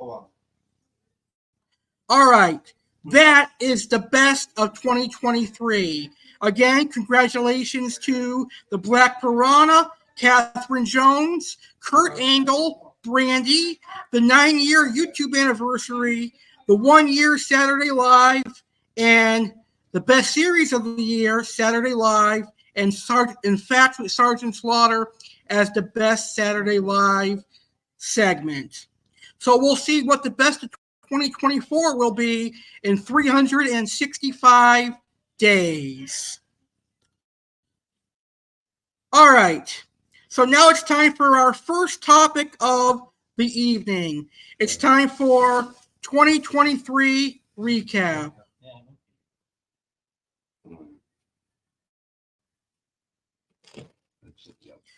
All right, that is the best of 2023. Again, congratulations to the Black Piranha, Catherine Jones, Kurt Angle, Brandy, the 9-year YouTube anniversary, the 1-year Saturday Live, and the best series of the year, Saturday Live, and Facts with Sergeant Slaughter as the best Saturday Live segment. So we'll see what the best of 2024 will be in 365 days. All right. So now it's time for our first topic of the evening. It's time for 2023 recap.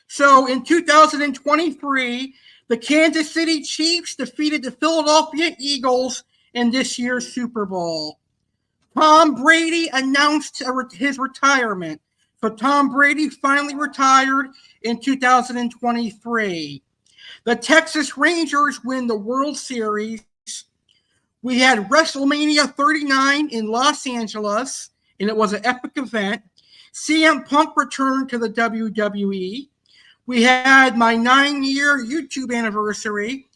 So in 2023, the Kansas City Chiefs defeated the Philadelphia Eagles in this year's Super Bowl. Tom Brady announced his retirement. So Tom Brady finally retired in 2023. The Texas Rangers win the World Series. We had WrestleMania 39 in Los Angeles, and it was an epic event. CM Punk returned to the WWE. We had my 9-year YouTube anniversary.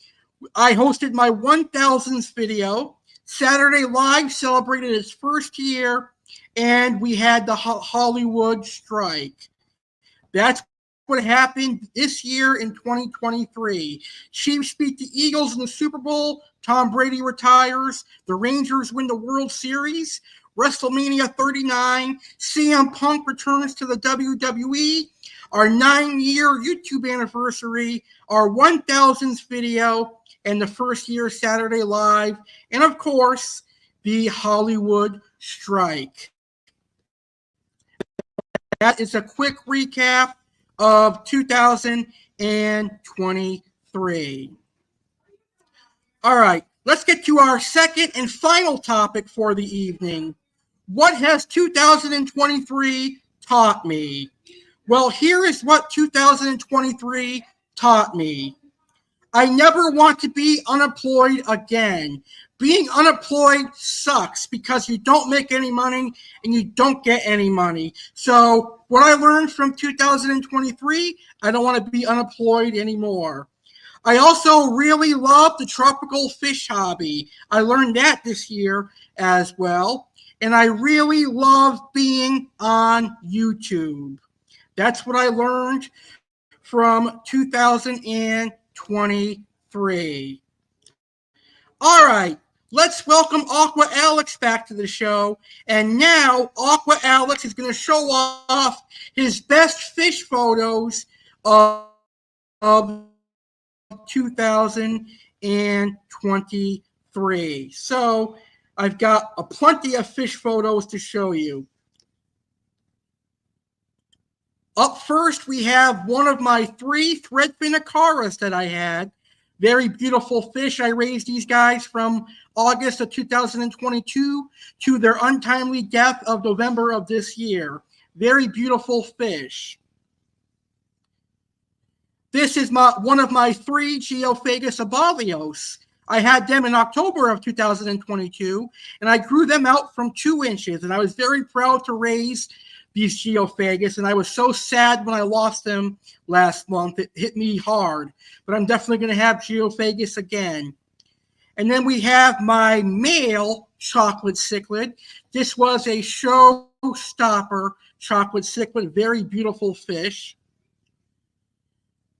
I hosted my 1000th video. Saturday Live celebrated its first year, and we had the Hollywood strike. That's what happened this year in 2023. Chiefs beat the Eagles in the Super Bowl. Tom Brady retires. The Rangers win the World Series. WrestleMania 39. CM Punk returns to the WWE. Our 9-year YouTube anniversary. Our 1000th video. And the first year Saturday Live. And of course, the Hollywood strike. That is a quick recap of 2023. All right, let's get to our second and final topic for the evening. What has 2023 taught me? Well, here is what 2023 taught me. I never want to be unemployed again. Being unemployed sucks because you don't make any money and you don't get any money. So what I learned from 2023, I don't want to be unemployed anymore. I also really love the tropical fish hobby. I learned that this year as well. And I really love being on YouTube. That's what I learned from 2023. All right, let's welcome Aqua Alex back to the show. And now Aqua Alex is going to show off his best fish photos of 2023. So I've got plenty of fish photos to show you. Up first, we have one of my 3 threadfin acaras that I had. Very beautiful fish. I raised these guys from August of 2022 to their untimely death of November of this year. Very beautiful fish. This is one of my 3 Geophagus abalios. I had them in October of 2022, and I grew them out from 2 inches, and I was very proud to raise these Geophagus, and I was so sad when I lost them last month. It hit me hard, but I'm definitely going to have Geophagus again. And then we have my male chocolate cichlid. This was a showstopper chocolate cichlid, very beautiful fish.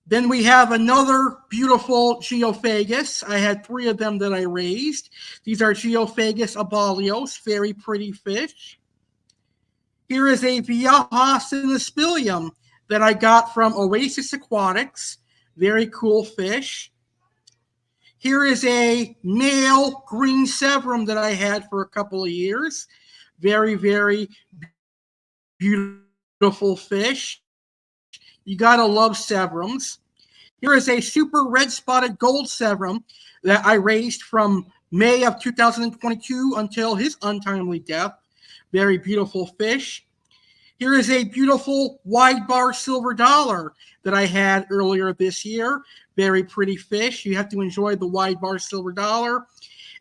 Then we have another beautiful Geophagus. I had 3 of them that I raised. These are Geophagus abalios, very pretty fish. Here is a Viaja Cynospilium that I got from Oasis Aquatics. Very cool fish. Here is a male green severum that I had for a couple of years. Very, very beautiful fish. You gotta love Severums. Here is a super red spotted gold Severum that I raised from May of 2022 until his untimely death. Very beautiful fish. Here is a beautiful wide bar silver dollar that I had earlier this year. Very pretty fish. You have to enjoy the wide bar silver dollar.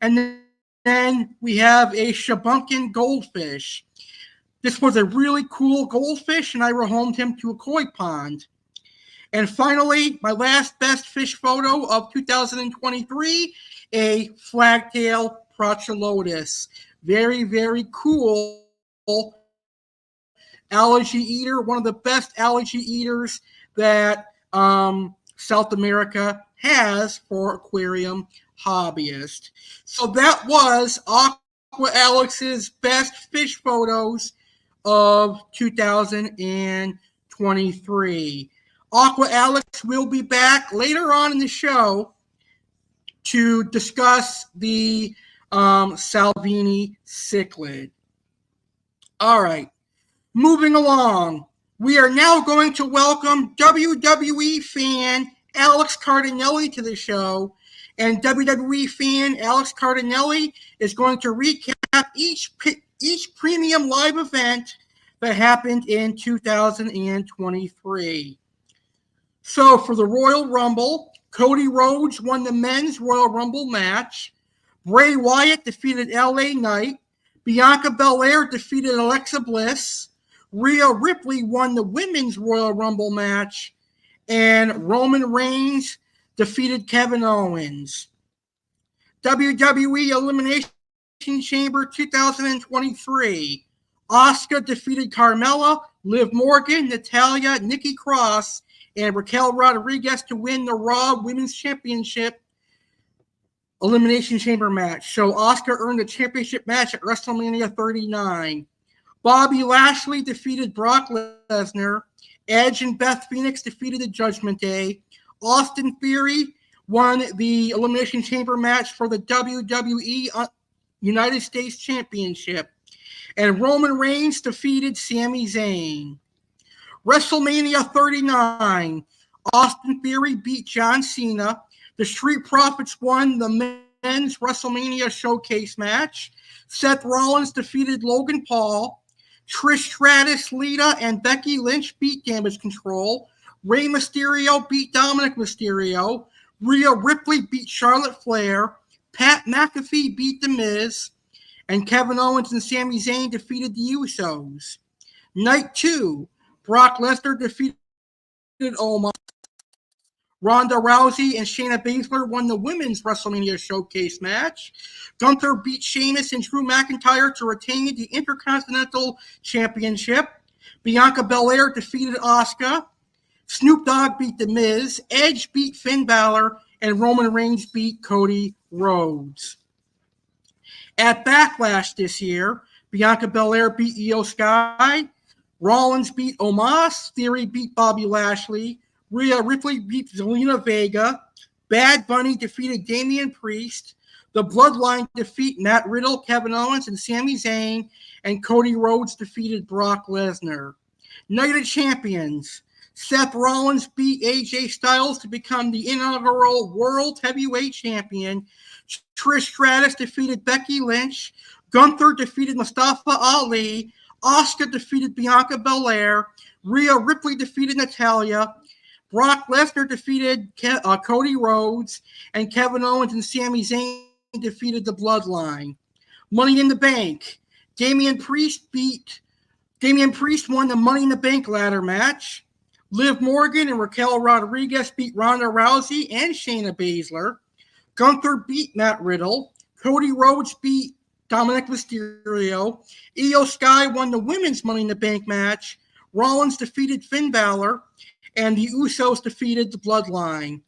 And then we have a Shabunkin goldfish. This was a really cool goldfish, and I rehomed him to a koi pond. And finally, my last best fish photo of 2023, a flagtail Procholotus. Very, very cool algae eater, one of the best algae eaters that South America has for aquarium hobbyists. So that was Aqua Alex's best fish photos of 2023. Aqua Alex will be back later on in the show to discuss the Salvini Cichlid. All right, moving along. We are now going to welcome WWE Fan Alex Cardinale to the show. And WWE Fan Alex Cardinale is going to recap each premium live event that happened in 2023. So for the Royal Rumble, Cody Rhodes won the men's Royal Rumble match. Bray Wyatt defeated LA Knight. Bianca Belair defeated Alexa Bliss. Rhea Ripley won the women's Royal Rumble match. And Roman Reigns defeated Kevin Owens. WWE Elimination Chamber 2023. Asuka defeated Carmella, Liv Morgan, Natalya, Nikki Cross, and Raquel Rodriguez to win the Raw Women's Championship Elimination Chamber match. So Asuka earned the championship match at WrestleMania 39. Bobby Lashley defeated Brock Lesnar. Edge and Beth Phoenix defeated the Judgment Day. Austin Theory won the Elimination Chamber match for the WWE United States Championship. And Roman Reigns defeated Sami Zayn. WrestleMania 39, Austin Theory beat John Cena. The Street Profits won the men's WrestleMania Showcase match. Seth Rollins defeated Logan Paul. Trish Stratus, Lita, and Becky Lynch beat Damage Control. Rey Mysterio beat Dominic Mysterio. Rhea Ripley beat Charlotte Flair. Pat McAfee beat The Miz. And Kevin Owens and Sami Zayn defeated the Usos. Night 2, Brock Lesnar defeated Omos. Ronda Rousey and Shayna Baszler won the women's WrestleMania Showcase match. Gunther beat Sheamus and Drew McIntyre to retain the Intercontinental Championship. Bianca Belair defeated Asuka. Snoop Dogg beat The Miz. Edge beat Finn Balor. And Roman Reigns beat Cody Rhodes. At Backlash this year, Bianca Belair beat Io Sky. Rollins beat Omos. Theory beat Bobby Lashley. Rhea Ripley beat Zelina Vega. Bad Bunny defeated Damian Priest. The Bloodline defeat Matt Riddle, Kevin Owens, and Sami Zayn. And Cody Rhodes defeated Brock Lesnar. Night of Champions. Seth Rollins beat AJ Styles to become the inaugural World Heavyweight Champion. Trish Stratus defeated Becky Lynch. Gunther defeated Mustafa Ali. Asuka defeated Bianca Belair. Rhea Ripley defeated Natalya. Brock Lesnar defeated Cody Rhodes. And Kevin Owens and Sami Zayn defeated the Bloodline. Money in the Bank. Damian Priest won the Money in the Bank ladder match. Liv Morgan and Raquel Rodriguez beat Ronda Rousey and Shayna Baszler. Gunther beat Matt Riddle. Cody Rhodes beat Dominic Mysterio. Io Sky won the women's Money in the Bank match. Rollins defeated Finn Balor. And the Usos defeated the Bloodline.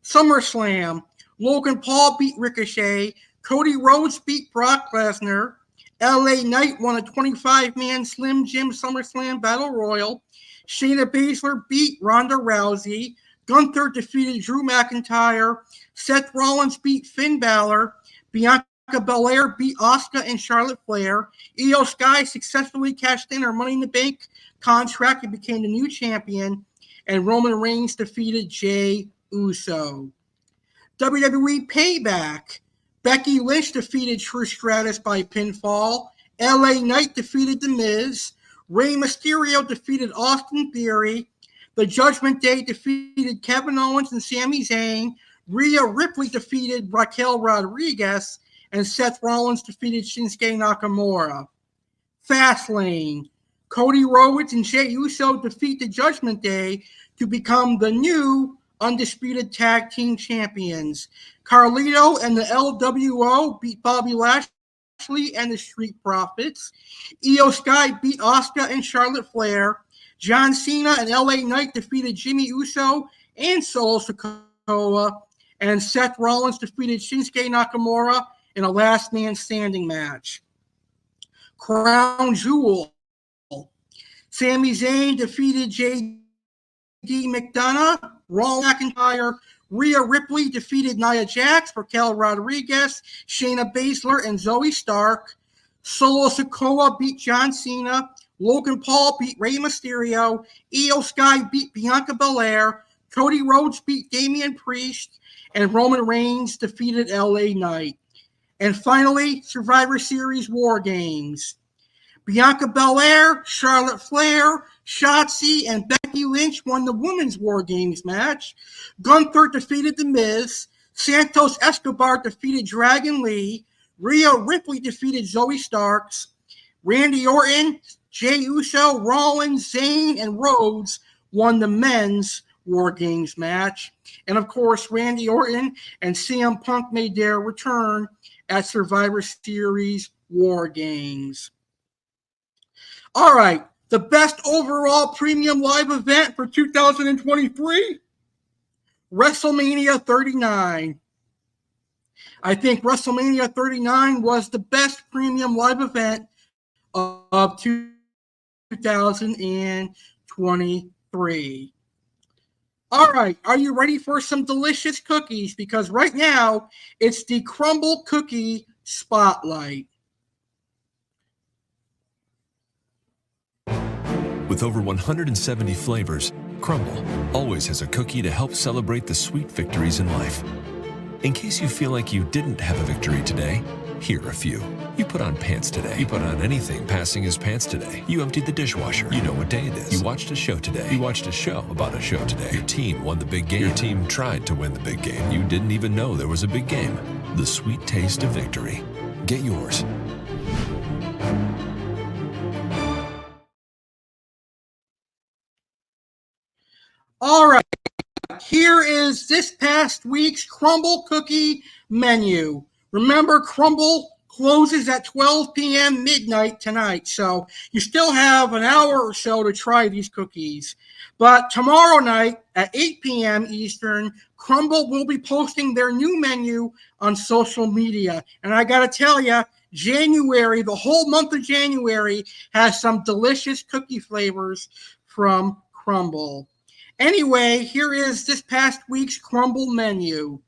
SummerSlam. Logan Paul beat Ricochet. Cody Rhodes beat Brock Lesnar. LA Knight won a 25-man Slim Jim SummerSlam Battle Royal. Shayna Baszler beat Ronda Rousey. Gunther defeated Drew McIntyre. Seth Rollins beat Finn Balor. Bianca Belair beat Asuka and Charlotte Flair. Io Sky successfully cashed in her Money in the Bank contract and became the new champion. and Roman Reigns defeated Jey Uso. WWE Payback. Becky Lynch defeated Trish Stratus by pinfall. LA Knight defeated The Miz. Rey Mysterio defeated Austin Theory. The Judgment Day defeated Kevin Owens and Sami Zayn. Rhea Ripley defeated Raquel Rodriguez. And Seth Rollins defeated Shinsuke Nakamura. Fastlane. Cody Rhodes and Jey Uso defeat the Judgment Day to become the new undisputed tag team champions. Carlito and the LWO beat Bobby Lashley and the Street Profits. Io Sky beat Asuka and Charlotte Flair. John Cena and LA Knight defeated Jimmy Uso and Solo Sikoa. And Seth Rollins defeated Shinsuke Nakamura in a last man standing match. Crown Jewel. Sami Zayn defeated J.D. McDonough. Raw McIntyre. Rhea Ripley defeated Nia Jax, Raquel Rodriguez, Shayna Baszler, and Zoe Stark. Solo Sikoa beat John Cena. Logan Paul beat Rey Mysterio. Io Sky beat Bianca Belair. Cody Rhodes beat Damian Priest. And Roman Reigns defeated LA Knight. And finally, Survivor Series War Games. Bianca Belair, Charlotte Flair, Shotzi, and Becky Lynch won the Women's War Games match. Gunther defeated The Miz. Santos Escobar defeated Dragon Lee. Rhea Ripley defeated Zoe Starks. Randy Orton, Jey Uso, Rollins, Zayn, and Rhodes won the Men's War Games match. And of course, Randy Orton and CM Punk made their return at Survivor Series War Games. All right, the best overall premium live event for 2023, WrestleMania 39. I think WrestleMania 39 was the best premium live event of 2023. All right, are you ready for some delicious cookies? Because right now, it's the Crumble Cookie Spotlight. With over 170 flavors, Crumble always has a cookie to help celebrate the sweet victories in life. In case you feel like you didn't have a victory today, here are a few. You put on pants today. You put on anything passing as pants today. You emptied the dishwasher. You know what day it is. You watched a show today. You watched a show about a show today. Your team won the big game. Your team tried to win the big game. You didn't even know there was a big game. The sweet taste of victory. Get yours. All right, here is this past week's Crumble Cookie menu. Remember, Crumble closes at 12 p.m. midnight tonight, so you still have an hour or so to try these cookies. But tomorrow night at 8 p.m. Eastern, Crumble will be posting their new menu on social media. And I got to tell you, January, the whole month of January, has some delicious cookie flavors from Crumble. Anyway, here is this past week's Crumble menu.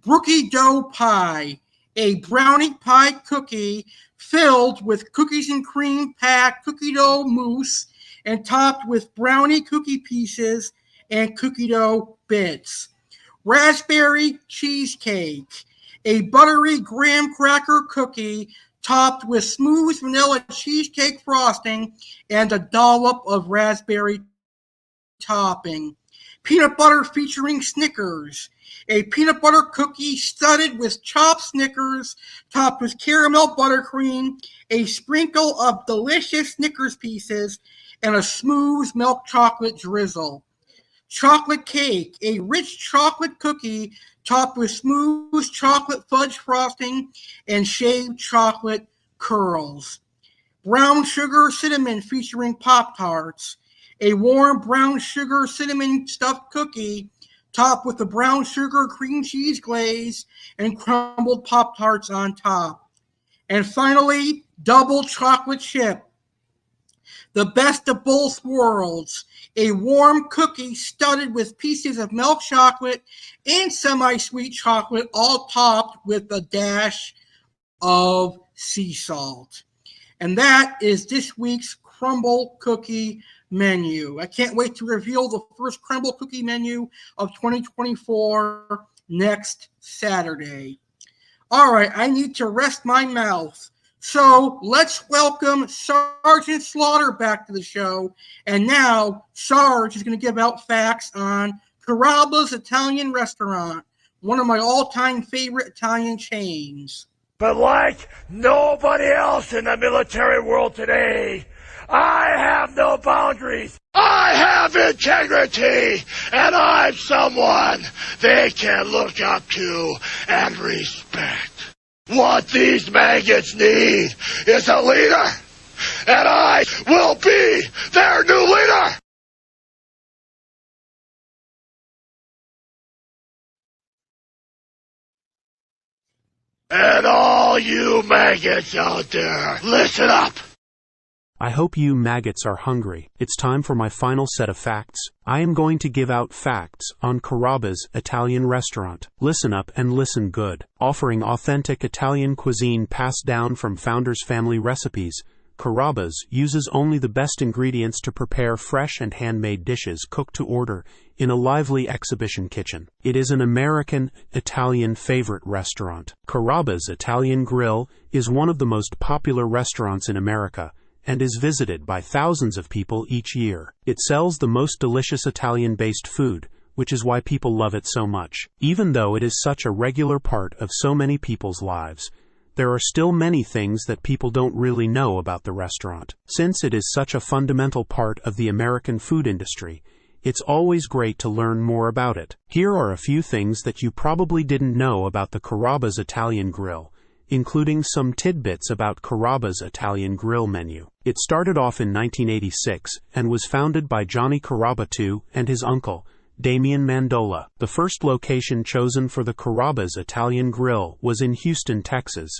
Brookie Dough Pie, a brownie pie cookie filled with cookies and cream packed cookie dough mousse and topped with brownie cookie pieces and cookie dough bits. Raspberry Cheesecake, a buttery graham cracker cookie topped with smooth vanilla cheesecake frosting and a dollop of raspberry topping. Peanut butter featuring Snickers, a peanut butter cookie studded with chopped Snickers topped with caramel buttercream, a sprinkle of delicious Snickers pieces, and a smooth milk chocolate drizzle. Chocolate cake, a rich chocolate cookie topped with smooth chocolate fudge frosting and shaved chocolate curls. Brown sugar cinnamon featuring Pop-Tarts, a warm brown sugar cinnamon stuffed cookie topped with a brown sugar cream cheese glaze and crumbled Pop-Tarts on top. And finally, double chocolate chip, the best of both worlds, a warm cookie studded with pieces of milk chocolate and semi-sweet chocolate, all topped with a dash of sea salt. And that is this week's Crumble Cookie menu. I can't wait to reveal the first crumble cookie menu of 2024 next Saturday. All right, I need to rest my mouth. So let's welcome Sergeant Slaughter back to the show. And now Sarge is going to give out facts on Carrabba's Italian Restaurant, one of my all-time favorite Italian chains. But like nobody else in the military world today, I have no boundaries. I have integrity, and I'm someone they can look up to and respect. What these maggots need is a leader, and I will be their new leader. And all you maggots out there, listen up. I hope you maggots are hungry. It's time for my final set of facts. I am going to give out facts on Carrabba's Italian Restaurant. Listen up and listen good. Offering authentic Italian cuisine passed down from founders' family recipes, Carrabba's uses only the best ingredients to prepare fresh and handmade dishes cooked to order in a lively exhibition kitchen. It is an American Italian favorite restaurant. Carrabba's Italian Grill is one of the most popular restaurants in America and is visited by thousands of people each year. It sells the most delicious Italian-based food, which is why people love it so much. Even though it is such a regular part of so many people's lives, there are still many things that people don't really know about the restaurant. Since it is such a fundamental part of the American food industry, it's always great to learn more about it. Here are a few things that you probably didn't know about the Carrabba's Italian Grill, including some tidbits about Carrabba's Italian Grill menu. It started off in 1986 and was founded by Johnny Carrabba II and his uncle, Damian Mandola. The first location chosen for the Carrabba's Italian Grill was in Houston, Texas,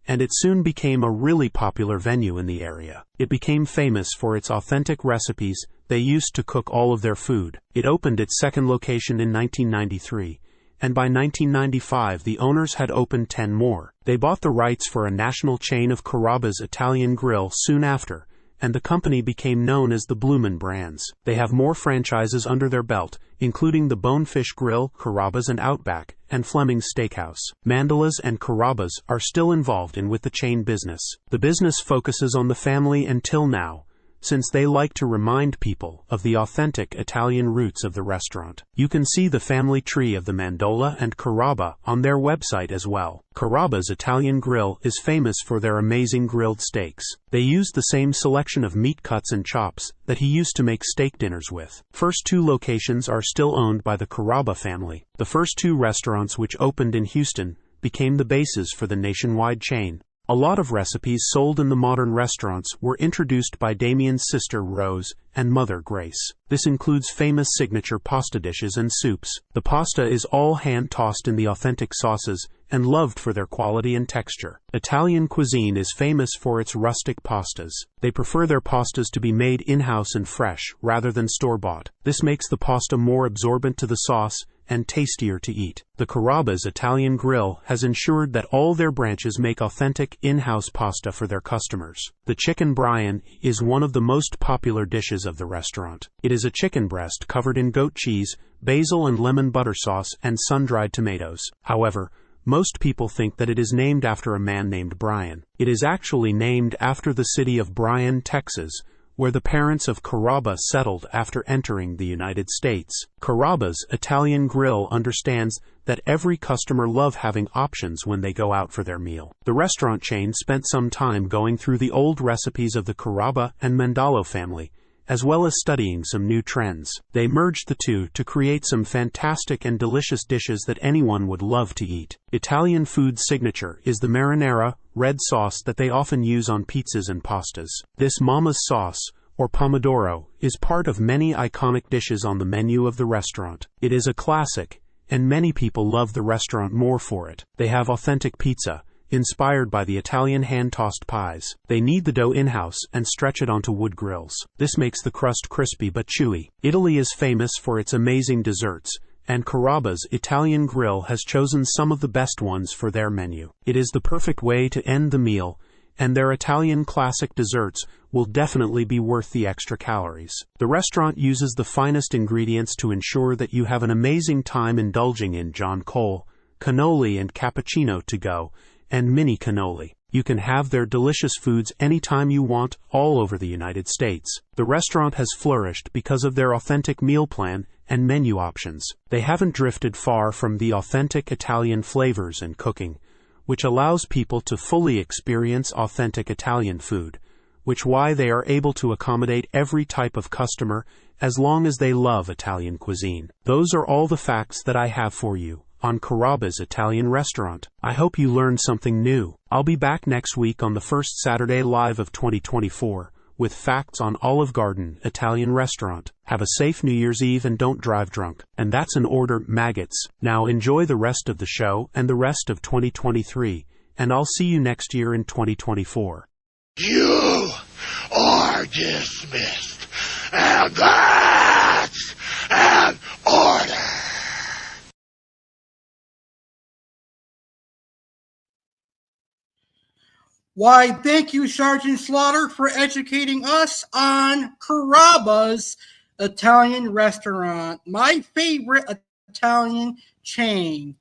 and it soon became a really popular venue in the area. It became famous for its authentic recipes they used to cook all of their food. It opened its second location in 1993, and by 1995 the owners had opened 10 more. They bought the rights for a national chain of Carrabba's Italian Grill soon after, and the company became known as the Bloomin' Brands. They have more franchises under their belt, including the Bonefish Grill, Carrabba's and Outback, and Fleming's Steakhouse. Mandolas and Carrabba's are still involved with the chain business. The business focuses on the family until now, since they like to remind people of the authentic Italian roots of the restaurant. You can see the family tree of the Mandola and Carrabba on their website as well. Carrabba's Italian Grill is famous for their amazing grilled steaks. They use the same selection of meat cuts and chops that he used to make steak dinners with. First two locations are still owned by the Carrabba family. The first two restaurants, which opened in Houston, became the bases for the nationwide chain. A lot of recipes sold in the modern restaurants were introduced by Damian's sister Rose and mother Grace. This includes famous signature pasta dishes and soups. The pasta is all hand-tossed in the authentic sauces and loved for their quality and texture. Italian cuisine is famous for its rustic pastas. They prefer their pastas to be made in-house and fresh rather than store-bought. This makes the pasta more absorbent to the sauce and tastier to eat. The Carrabba's Italian Grill has ensured that all their branches make authentic in-house pasta for their customers. The chicken Brian is one of the most popular dishes of the restaurant. It is a chicken breast covered in goat cheese, basil and lemon butter sauce, and sun-dried tomatoes. However, most people think that it is named after a man named Brian. It is actually named after the city of Bryan, Texas, where the parents of Carrabba settled after entering the United States. Carrabba's Italian Grill understands that every customer loves having options when they go out for their meal. The restaurant chain spent some time going through the old recipes of the Carrabba and Mandalo family, as well as studying some new trends. They merged the two to create some fantastic and delicious dishes that anyone would love to eat. Italian food's signature is the marinara, red sauce that they often use on pizzas and pastas. This mama's sauce, or pomodoro, is part of many iconic dishes on the menu of the restaurant. It is a classic, and many people love the restaurant more for it. They have authentic pizza, inspired by the Italian hand-tossed pies. They knead the dough in-house and stretch it onto wood grills. This makes the crust crispy but chewy. Italy is famous for its amazing desserts, and Carrabba's Italian Grill has chosen some of the best ones for their menu. It is the perfect way to end the meal, and their Italian classic desserts will definitely be worth the extra calories. The restaurant uses the finest ingredients to ensure that you have an amazing time indulging in John Cole, cannoli and cappuccino to go, and mini cannoli. You can have their delicious foods anytime you want all over the United States. The restaurant has flourished because of their authentic meal plan and menu options. They haven't drifted far from the authentic Italian flavors and cooking, which allows people to fully experience authentic Italian food, which why they are able to accommodate every type of customer as long as they love Italian cuisine. Those are all the facts that I have for you on Carrabba's Italian restaurant. I hope you learned something new. I'll be back next week on the first Saturday Live of 2024 with facts on Olive Garden Italian restaurant. Have a safe New Year's Eve and don't drive drunk. And that's an order, maggots. Now enjoy the rest of the show and the rest of 2023, and I'll see you next year in 2024. You are dismissed, and that's an order. Why, thank you, Sergeant Slaughter, for educating us on Carrabba's Italian restaurant, my favorite Italian chain.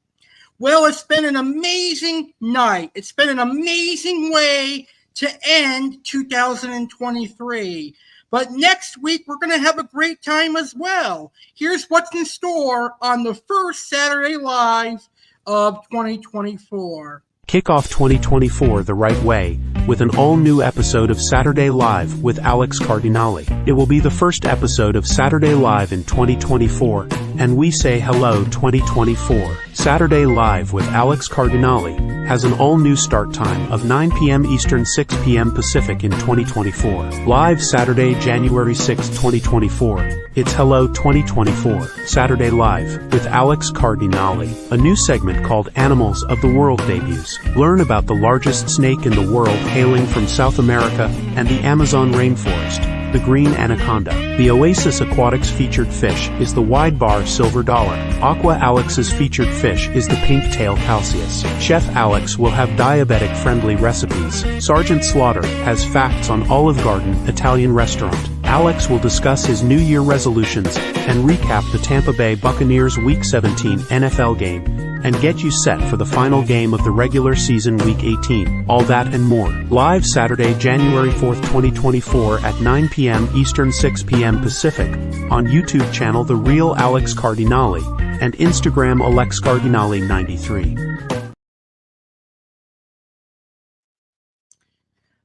Well, it's been an amazing night. It's been an amazing way to end 2023. But next week, we're going to have a great time as well. Here's what's in store on the first Saturday Live of 2024. Kick off 2024 the right way with an all-new episode of Saturday Live with Alex Cardinale. It will be the first episode of Saturday Live in 2024, and we say hello 2024. Saturday Live with Alex Cardinale has an all-new start time of 9 p.m. Eastern, 6 p.m. Pacific in 2024. Live Saturday, January 6, 2024. It's Hello 2024, Saturday Live with Alex Cardinale. A new segment called Animals of the World debuts. Learn about the largest snake in the world hailing from South America and the Amazon rainforest, the green anaconda. The Oasis Aquatics featured fish is the wide bar silver dollar. Aqua Alex's featured fish is the pink tail calceus. Chef Alex will have diabetic-friendly recipes. Sergeant Slaughter has facts on Olive Garden Italian restaurant. Alex will discuss his New Year resolutions and recap the Tampa Bay Buccaneers Week 17 NFL game and get you set for the final game of the regular season Week 18. All that and more. Live Saturday, January 4th, 2024 at 9 p.m. Eastern, 6 p.m. Pacific on YouTube channel The Real Alex Cardinale and Instagram Alex Cardinale 93.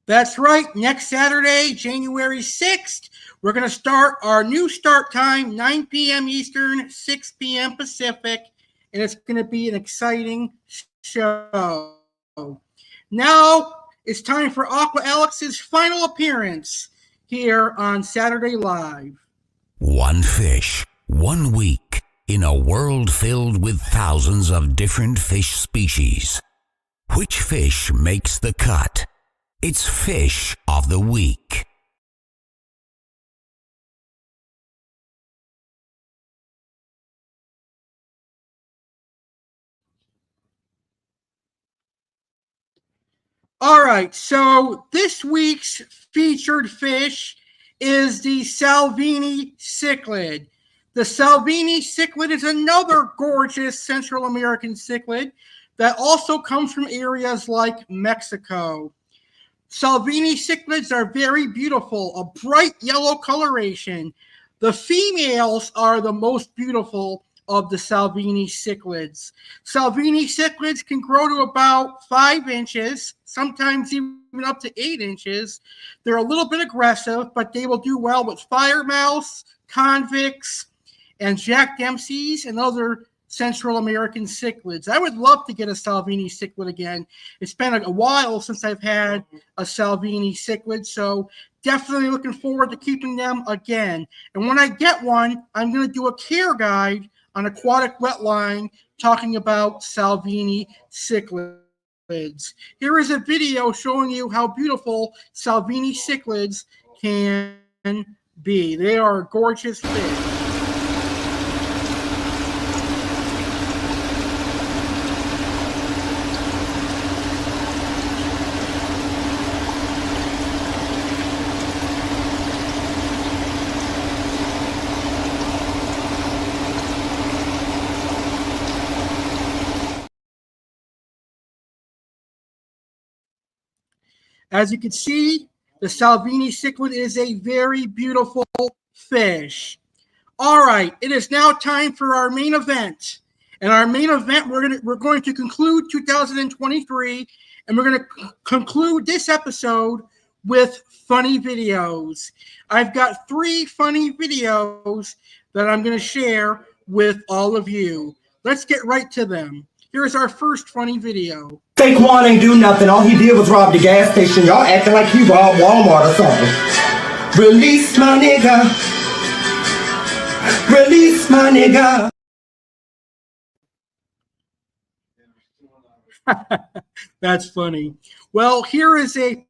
That's right. Next Saturday, January 6th, we're going to start our new start time, 9 p.m. Eastern, 6 p.m. Pacific, and it's going to be an exciting show. Now it's time for Aqua Alex's final appearance here on Saturday Live. One fish, 1 week, in a world filled with thousands of different fish species. Which fish makes the cut? It's Fish of the Week. All right, so this week's featured fish is the Salvini Cichlid. The Salvini Cichlid is another gorgeous Central American cichlid that also comes from areas like Mexico. Salvini cichlids are very beautiful, a bright yellow coloration. The females are the most beautiful of the Salvini cichlids. Salvini cichlids can grow to about 5 inches, sometimes even up to 8 inches. They're a little bit aggressive, but they will do well with Firemouth, convicts, and Jack Dempsey's and other Central American cichlids. I would love to get a Salvini cichlid again. It's been a while since I've had a Salvini cichlid, so definitely looking forward to keeping them again. And when I get one, I'm going to do a care guide on aquatic wetline talking about Salvini cichlids. Here is a video showing you how beautiful Salvini cichlids can be. They are a gorgeous fish. As you can see, the Salvini Cichlid is a very beautiful fish. All right, it is now time for our main event. And our main event, we're going to conclude 2023, and we're going to conclude this episode with funny videos. I've got 3 funny videos that I'm going to share with all of you. Let's get right to them. Here's our first funny video. Fake Juan ain't do nothing. All he did was rob the gas station. Y'all acting like he robbed Walmart or something. Release my nigga. Release my nigga. That's funny. Well, here is a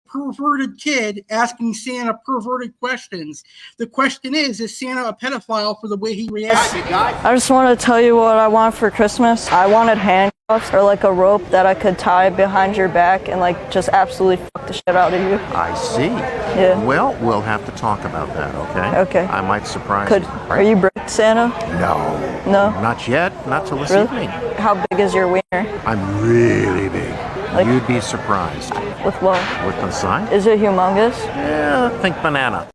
perverted kid asking Santa perverted questions. The question is Santa a pedophile for the way he reacts? I just want to tell you what I want for Christmas. I wanted handcuffs or like a rope that I could tie behind your back and like just absolutely fuck the shit out of you. I see. Yeah. Well, we'll have to talk about that, okay? Okay. I might surprise you. Are you bricked, Santa? No. No? Not yet. Not till this Really? evening. How big is your wiener? I'm really big. Like- You'd be surprised. With what? With the size? Is it humongous? Yeah, think banana.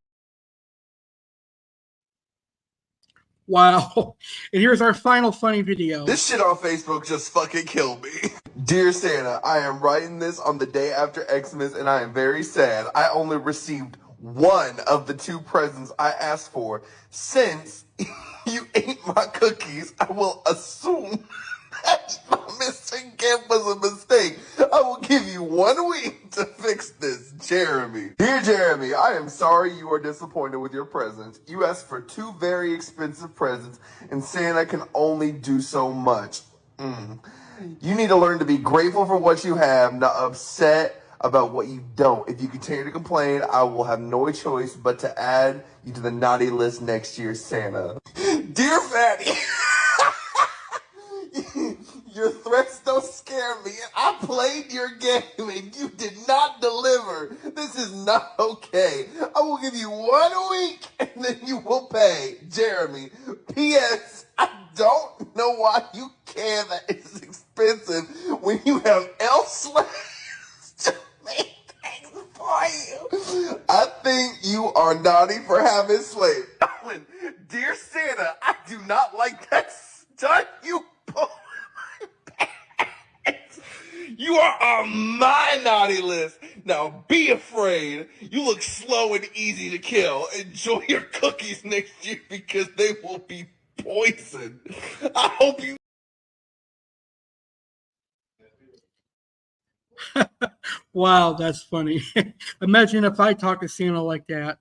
Wow. And here's our final funny video. This shit on Facebook just fucking killed me. Dear Santa, I am writing this on the day after Xmas and I am very sad. I only received one of the 2 presents I asked for. Since you ate my cookies, I will assume that my missing gift was a mistake. I will give you 1 week to fix this, Jeremy. Dear Jeremy, I am sorry you are disappointed with your presents. You asked for 2 very expensive presents, and Santa can only do so much. You need to learn to be grateful for what you have, not upset about what you don't. If you continue to complain, I will have no choice but to add you to the naughty list next year, Santa. Dear Fatty, your threats don't scare me. I played your game and you did not deliver. This is not okay. I will give you 1 week and then you will pay. Jeremy. P.S. I don't know why you care that it's expensive when you have elf slaves to make things for you. I think you are naughty for having slaves. Dear Santa, I do not like that stunt you pulled. You are on my naughty list. Now be afraid. You look slow and easy to kill. Enjoy your cookies next year because they will be poisoned. I hope you... Wow, that's funny. Imagine if I talk to Santa like that.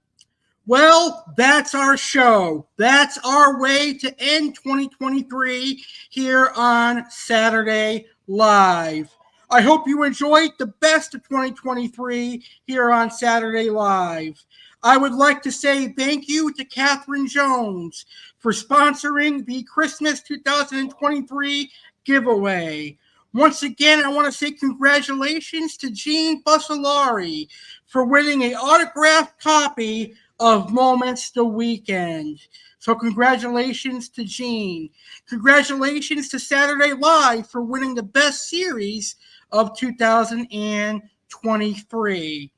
Well, that's our show. That's our way to end 2023 here on Saturday Live. I hope you enjoyed the best of 2023 here on Saturday Live. I would like to say thank you to Catherine Jones for sponsoring the Christmas 2023 giveaway. Once again, I want to say congratulations to Gene Bussolari for winning an autographed copy of Moments the Weekend. So congratulations to Gene. Congratulations to Saturday Live for winning the best series of 2023.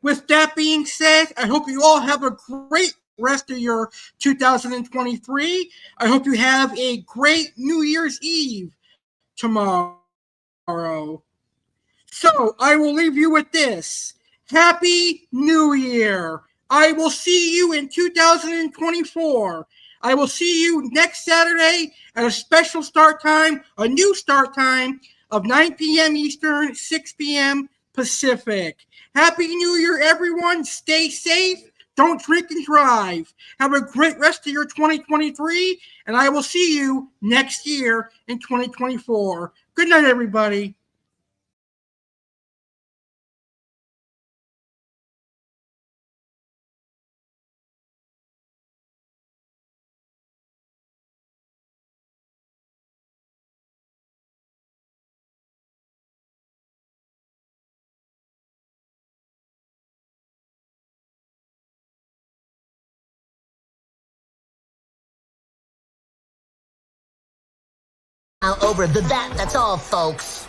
With that being said, I hope you all have a great rest of your 2023. I hope you have a great New Year's Eve tomorrow. So I will leave you with this. Happy New Year. I will see you in 2024. I will see you next Saturday at a special start time, a new start time of 9 p.m. Eastern, 6 p.m. Pacific. Happy New Year, everyone. Stay safe. Don't drink and drive. Have a great rest of your 2023, and I will see you next year in 2024. Good night, everybody. Now over the that's all, folks.